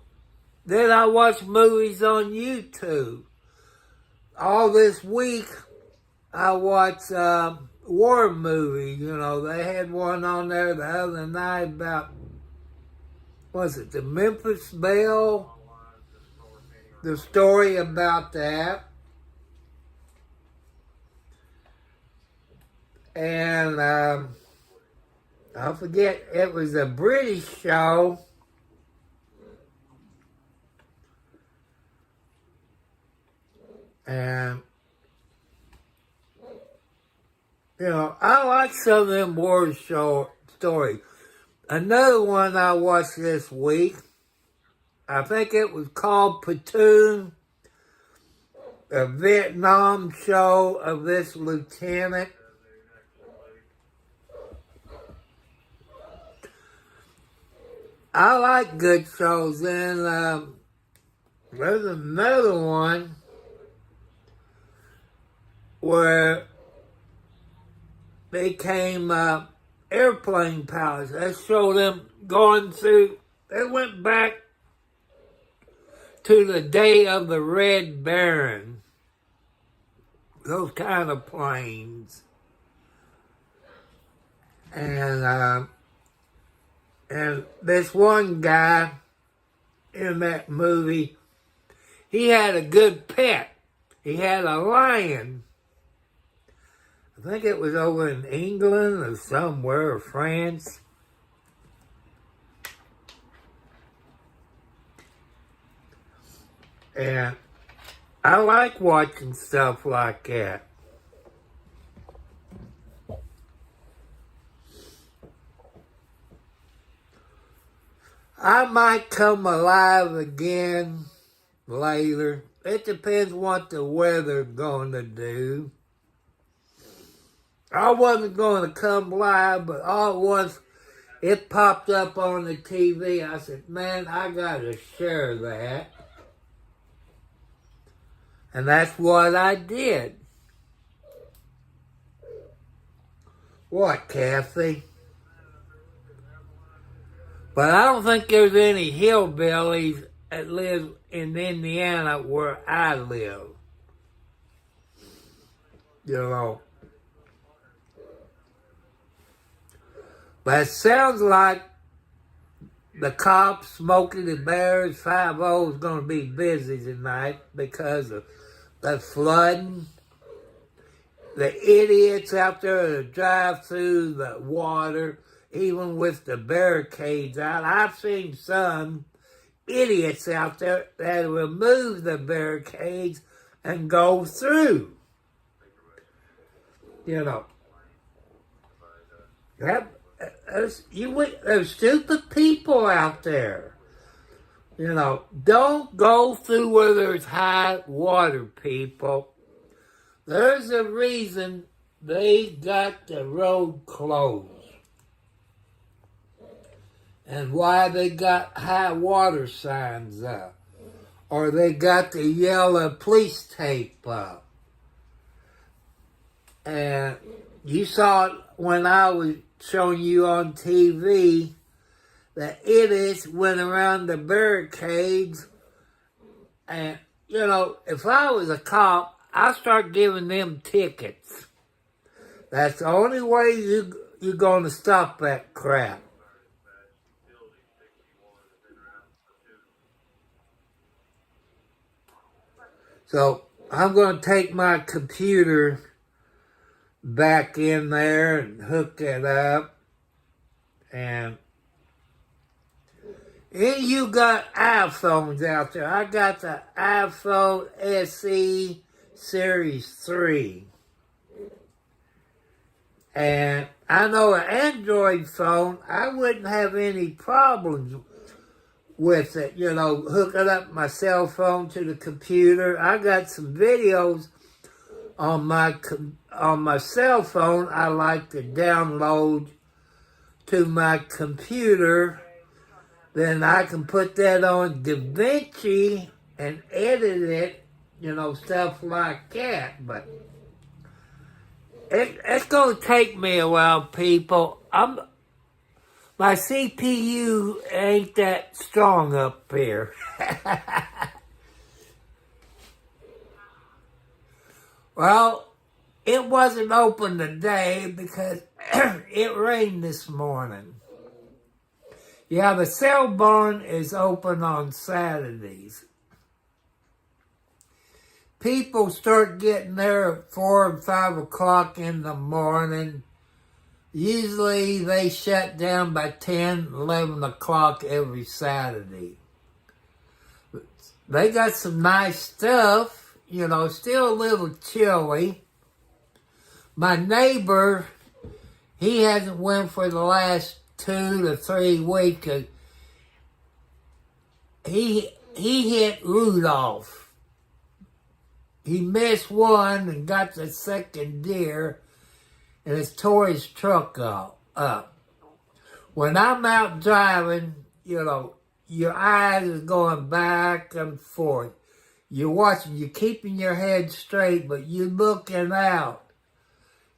then I watch movies on YouTube. All this week I watch war movies. You know, they had one on there the other night about, was it the Memphis Belle? The story about that. And I forget, it was a British show. And, you know, I like some of them war stories. another one I watched this week, I think it was called Platoon, a Vietnam show of this lieutenant. I like good shows, and there's another one where they came airplane pilots. They showed them going through, they went back to the day of the Red Baron. Those kind of planes. And this one guy in that movie, he had a good pet. He had a lion. I think it was over in England or somewhere, or France. And I like watching stuff like that. I might come alive again later. It depends what the weather's going to do. I wasn't going to come live, but all at once it popped up on the TV. I said, man, I got to share that. And that's what I did. What, Kathy? But I don't think there's any hillbillies that live in Indiana where I live. You know. But it sounds like the cops, Smokey the Bears, 5-0 is going to be busy tonight because of the flooding. The idiots out there that drive through the water, even with the barricades out. I've seen some idiots out there that remove the barricades and go through. You know. There's stupid people out there. You know, don't go through where there's high water, people. There's a reason they got the road closed. And why they got high water signs up. Or they got the yellow police tape up. And you saw it when I was showing you on TV, the idiots went around the barricades. And, you know, if I was a cop, I'd start giving them tickets. That's the only way you're going to stop that crap. So I'm going to take my computer back in there and hook it up. And you got iPhones out there. I got the iPhone SE Series 3. And I know an Android phone, I wouldn't have any problems with it. You know, hooking up my cell phone to the computer. I got some videos on my cell phone I like to download to my computer. Then I can put that on DaVinci and edit it, you know, stuff like that. But it's going to take me a while, people. My CPU ain't that strong up here. Well, it wasn't open today because it rained this morning. Yeah, the cell barn is open on Saturdays. People start getting there at 4 and 5 o'clock in the morning. Usually they shut down by 10, 11 o'clock every Saturday. They got some nice stuff. You know, still a little chilly. My neighbor, he hasn't went for the last 2 to 3 weeks. He hit Rudolph. He missed one and got the second deer, and it tore his truck up. When I'm out driving, you know, your eyes is going back and forth. You're watching, you're keeping your head straight, but you're looking out,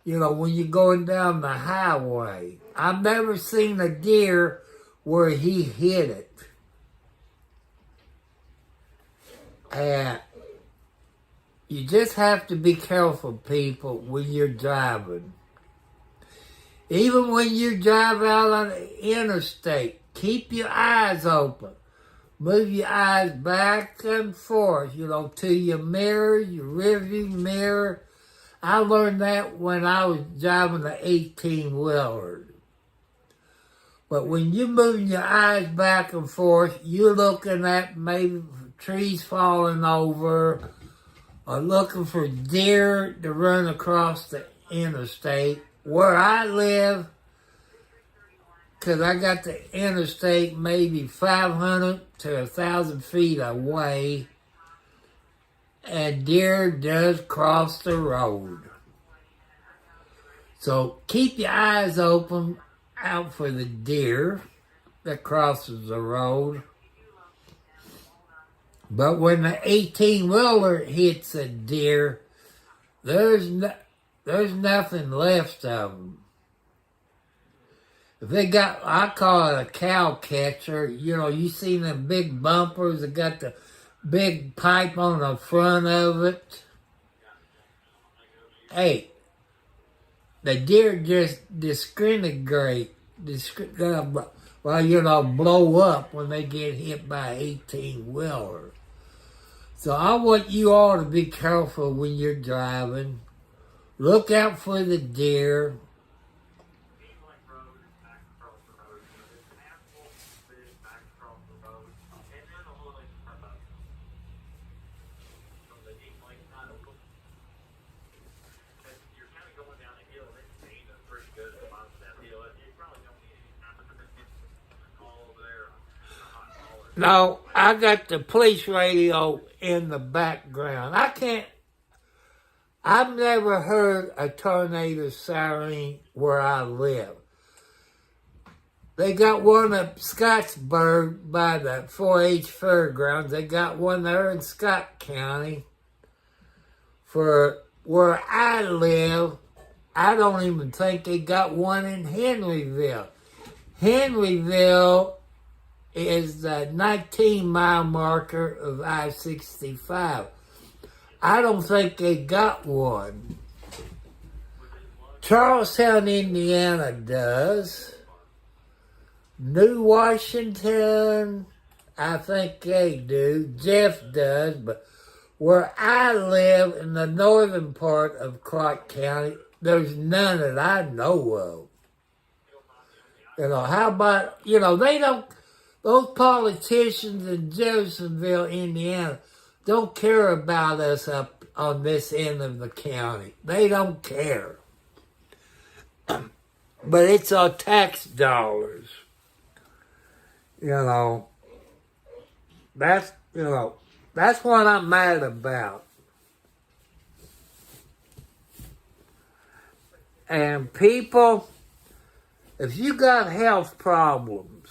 you know, when you're going down the highway. I've never seen a deer where he hit it. And you just have to be careful, people, when you're driving. Even when you drive out on the interstate, keep your eyes open. Move your eyes back and forth, you know, to your mirror, your rearview mirror. I learned that when I was driving the 18-wheeler. But when you're moving your eyes back and forth, you're looking at maybe trees falling over, or looking for deer to run across the interstate. Where I live, because I got the interstate maybe 500 to 1,000 feet away, and deer does cross the road. So keep your eyes open out for the deer that crosses the road. But when the 18-wheeler hits a deer, there's nothing left of them. If they got, I call it a cow catcher. You know, you seen them big bumpers that got the big pipe on the front of it. Hey, the deer just disintegrate, well, you know, blow up when they get hit by an 18-wheeler. So I want you all to be careful when you're driving. Look out for the deer. No, I got the police radio in the background. I've never heard a tornado siren where I live. They got one at Scottsburg by the 4-H fairgrounds. They got one there in Scott County. For where I live, I don't even think they got one in Henryville. Henryville is the 19-mile marker of I-65. I don't think they got one. Charlestown, Indiana does. New Washington, I think they do. Jeff does, but where I live in the northern part of Clark County, there's none that I know of. You know, how about, you know, they don't, those politicians in Jeffersonville, Indiana, don't care about us up on this end of the county. They don't care. But it's our tax dollars. You know, that's what I'm mad about. And people, if you got health problems,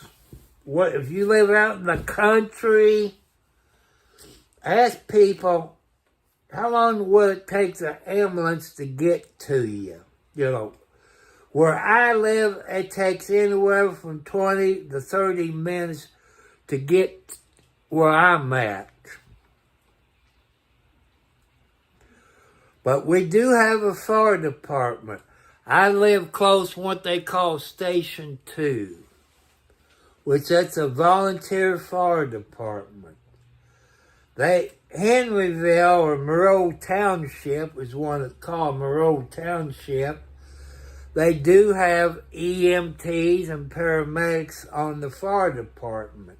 what if you live out in the country, ask people, how long will it take the ambulance to get to you? You know, where I live, it takes anywhere from 20 to 30 minutes to get where I'm at. But we do have a fire department. I live close to what they call Station 2, which that's a volunteer fire department. Henryville or Moreau Township is one that's called Moreau Township. They do have EMTs and paramedics on the fire department.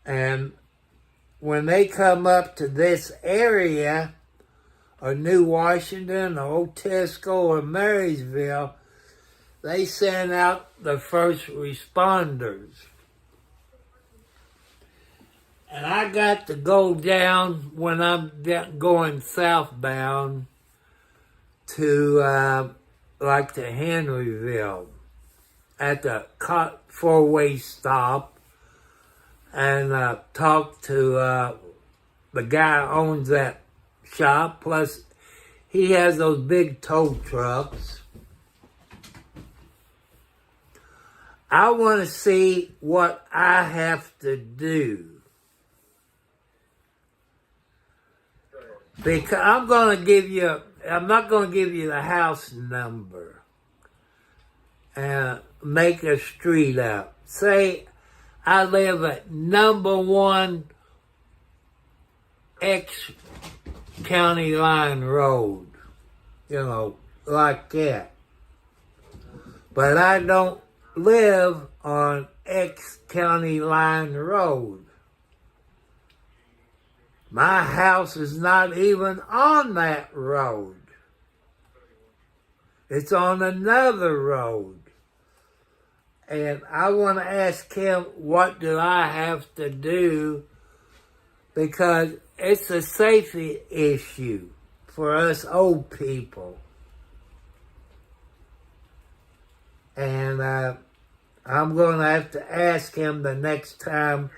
And when they come up to this area, or New Washington, or Otisco, or Marysville, they sent out the first responders. And I got to go down when I'm going southbound to like to Henryville at the four-way stop and talk to the guy who owns that shop. Plus, he has those big tow trucks. I want to see what I have to do. Because I'm not going to give you the house number and make a street up. Say I live at number 1 X County Line Road, like that. But I don't live on X County Line Road. My house is not even on that road. It's on another road. And I want to ask him, what do I have to do? Because it's a safety issue for us old people. And I'm going to have to ask him the next time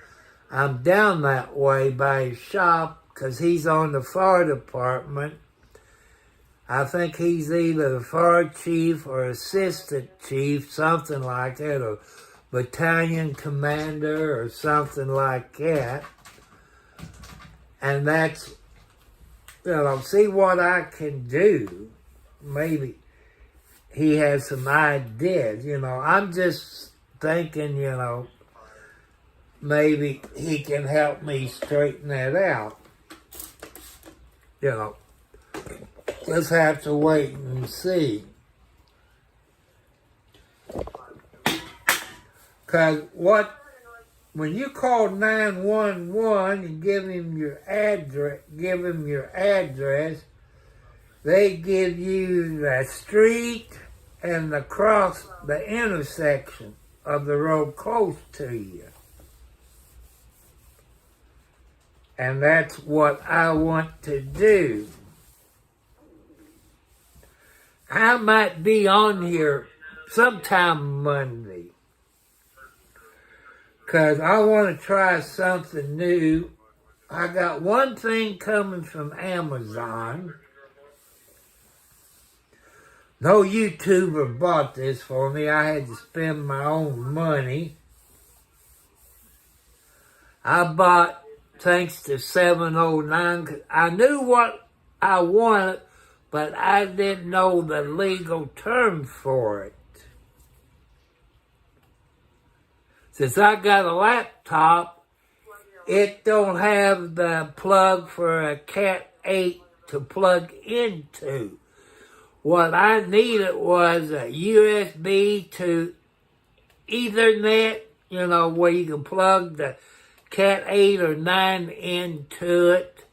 I'm down that way by his shop, because he's on the fire department. I think he's either the fire chief or assistant chief, something like that, or battalion commander or something like that. And that's, see what I can do. Maybe he has some ideas, I'm just thinking, maybe he can help me straighten that out. Just have to wait and see. Because when you call 911 and give them your address, they give you the street and the intersection of the road close to you. And that's what I want to do. I might be on here sometime Monday. Because I want to try something new. I got one thing coming from Amazon. No YouTuber bought this for me. I had to spend my own money. I bought, thanks to 709, 'cause I knew what I wanted, but I didn't know the legal term for it. Since I got a laptop, it don't have the plug for a Cat 8 to plug into. What I needed was a USB to Ethernet, where you can plug the Cat 8 or 9 into it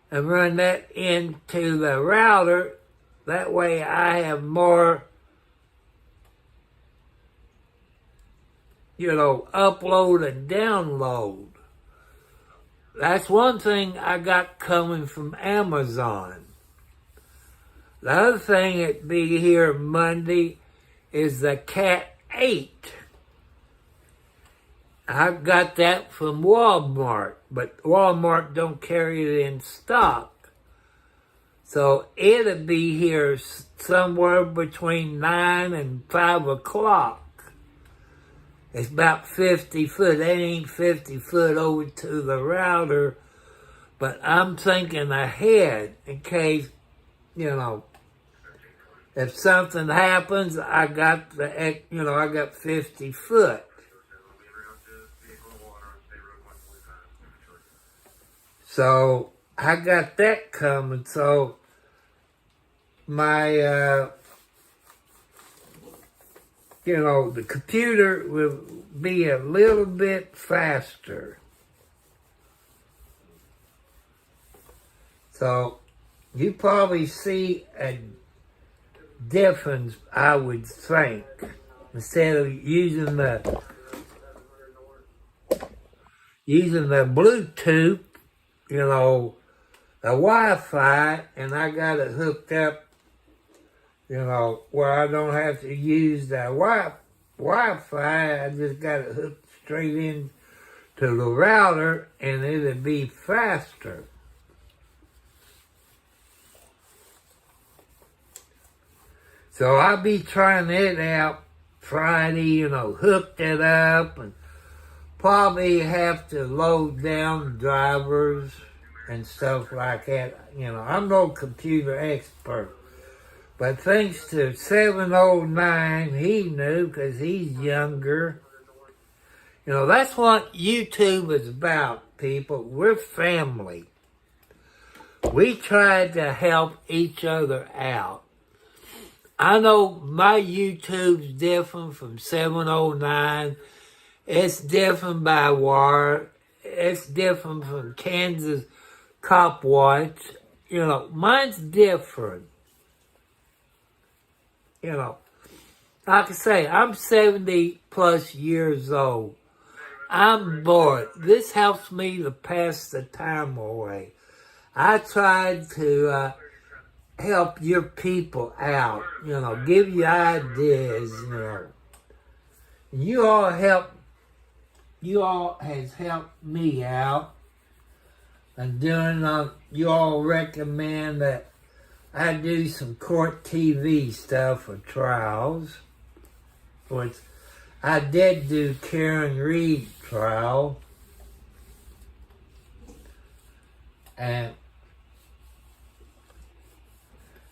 and run that into the router. That way I have more, upload and download. That's one thing I got coming from Amazon. The other thing that'd be here Monday is the Cat 8. I got that from Walmart, but Walmart don't carry it in stock. So it'll be here somewhere between 9 and 5 o'clock. It's about 50 foot. That ain't 50 foot over to the router, but I'm thinking ahead in case, if something happens, I got I got 50 foot. So I got that coming. So my, the computer will be a little bit faster. So you probably see a difference, I would think. Instead of using the Bluetooth, you know, the Wi-Fi, and I got it hooked up, you know, where I don't have to use the Wi-Fi. I just got it hooked straight in to the router, and it'll be faster. So I'll be trying it out Friday, you know, hooked it up, and probably have to load down drivers and stuff like that. You know, I'm no computer expert, but thanks to 709, he knew because he's younger. You know, that's what YouTube is about, people. We're family. We try to help each other out. I know my YouTube's different from 709. It's different by wire. It's different from Kansas Cop Watch. You know, mine's different. You know, like I say, I'm 70 plus years old. I'm bored. This helps me to pass the time away. I tried to help your people out, you know, give you ideas, you know. You all has helped me out. And doing, you all recommend that I do some court TV stuff for trials. Which I did do Karen Reed trial. And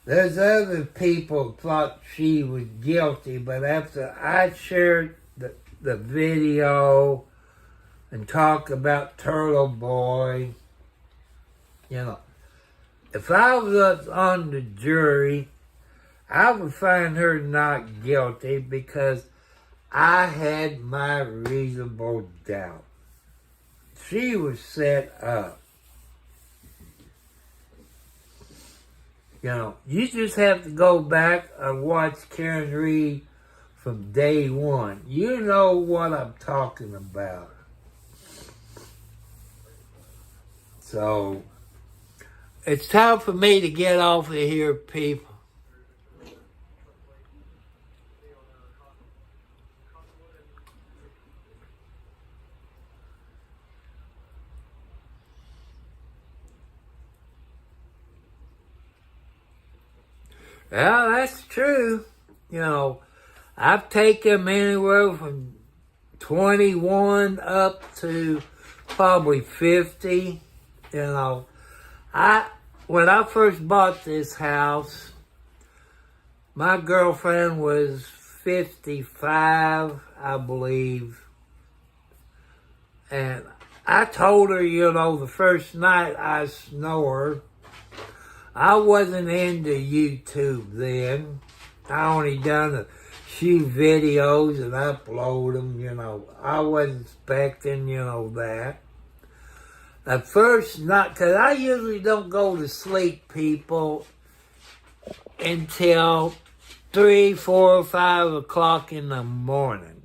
there's other people thought she was guilty, but after I shared the video and talked about Turtle Boy, you know, if I was on the jury, I would find her not guilty because I had my reasonable doubt. She was set up. You know, you just have to go back and watch Karen Reed from day one. You know what I'm talking about. So, it's time for me to get off of here, people. Well, that's true. You know, I've taken them anywhere from 21 up to probably 50. You know, when I first bought this house, my girlfriend was 55, I believe. And I told her, you know, the first night I snored. I wasn't into YouTube then. I only done a few videos and upload them, you know. I wasn't expecting, you know, that. At first, not, because I usually don't go to sleep, people, until 3, 4, or 5 o'clock in the morning.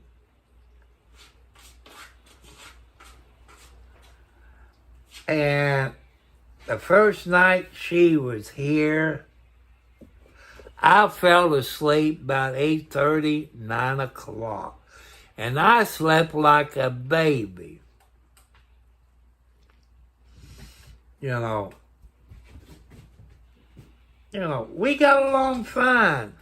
And the first night she was here, I fell asleep about 8:30, 9 o'clock. And I slept like a baby. You know, we got along fine.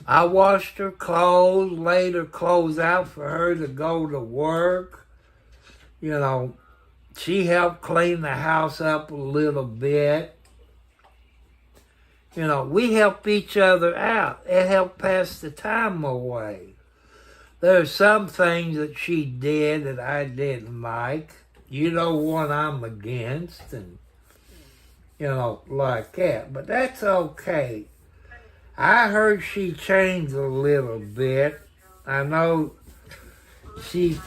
I washed her clothes, laid her clothes out for her to go to work. You know, she helped clean the house up a little bit. You know, we help each other out. It helped pass the time away. There are some things that she did that I didn't like. You know what I'm against, and, you know, like that. But that's okay. I heard she changed a little bit. I know she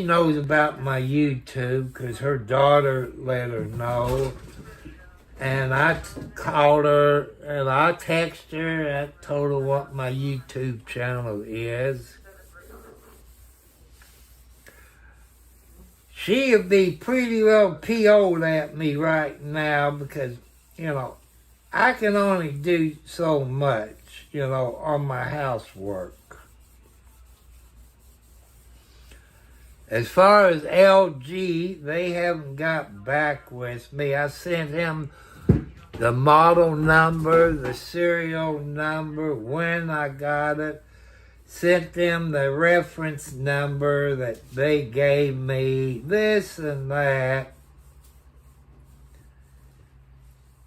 knows about my YouTube because her daughter let her know. And I called her and I texted her. I told her what my YouTube channel is. She'll be pretty well PO'd at me right now because, you know, I can only do so much, you know, on my housework. As far as LG, they haven't got back with me. I sent him the model number, the serial number, when I got it. Sent them the reference number that they gave me, this and that.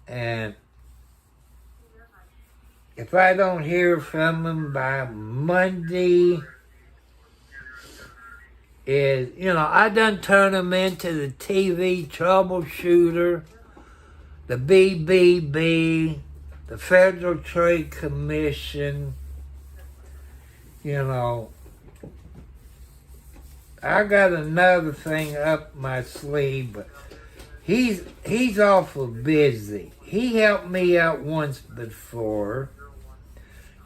And if I don't hear from them by Monday, I done turn them into the TV troubleshooter, the BBB, the Federal Trade Commission. You know, I got another thing up my sleeve, but he's awful busy. He helped me out once before,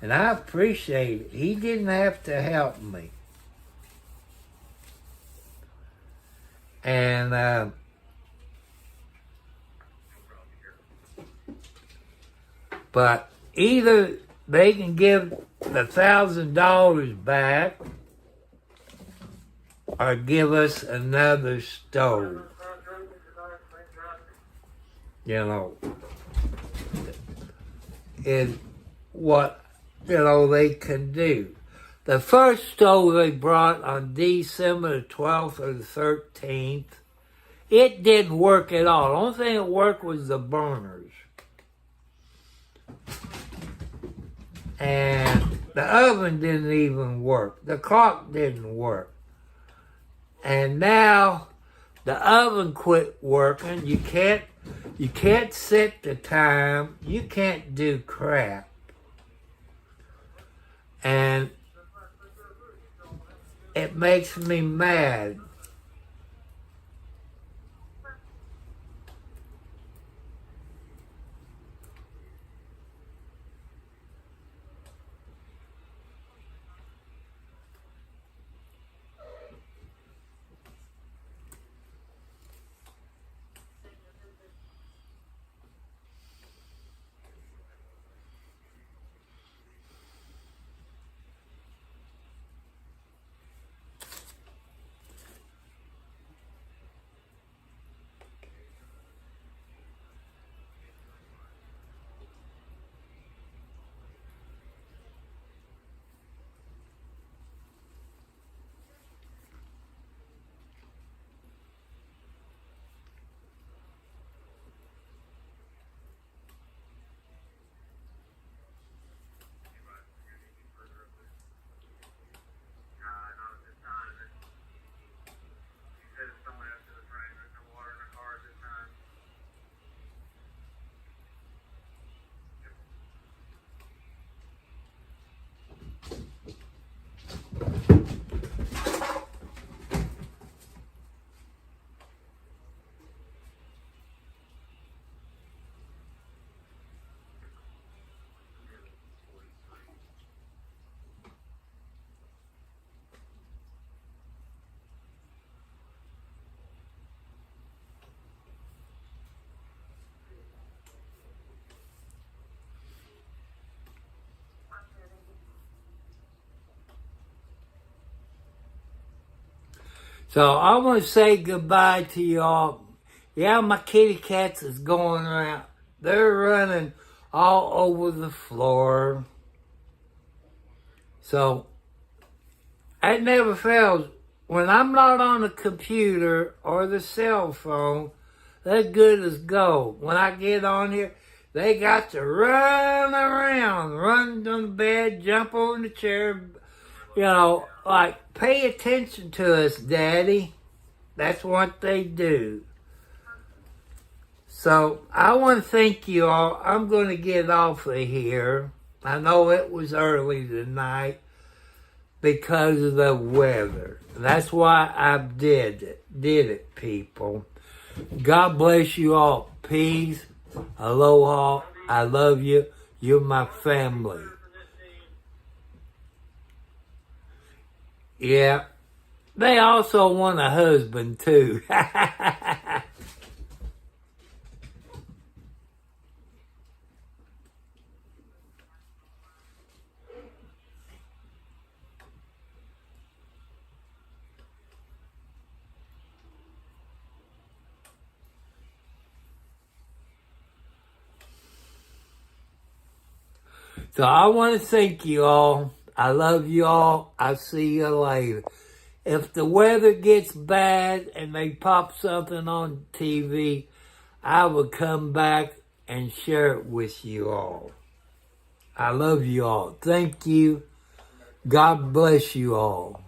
and I appreciate it. He didn't have to help me. And but either they can give the $1,000 back or give us another stove. You know, is what, they can do. The first stove they brought on December the 12th or the 13th, it didn't work at all. The only thing that worked was the burners. And the oven didn't even work. The clock didn't work. And now the oven quit working. You can't set the time. You can't do crap. And it makes me mad. So I'm going to say goodbye to y'all. Yeah, my kitty cats is going around. They're running all over the floor. So, it never fails. When I'm not on the computer or the cell phone, they're good as gold. When I get on here, they got to run around, run on the bed, jump on the chair, like, pay attention to us, Daddy. That's what they do. So, I want to thank you all. I'm going to get off of here. I know it was early tonight because of the weather. That's why I did it, people. God bless you all. Peace. Aloha. I love you. You're my family. Yeah. They also want a husband, too. So I want to thank you all. I love you all. I'll see you later. If the weather gets bad and they pop something on TV, I will come back and share it with you all. I love you all. Thank you. God bless you all.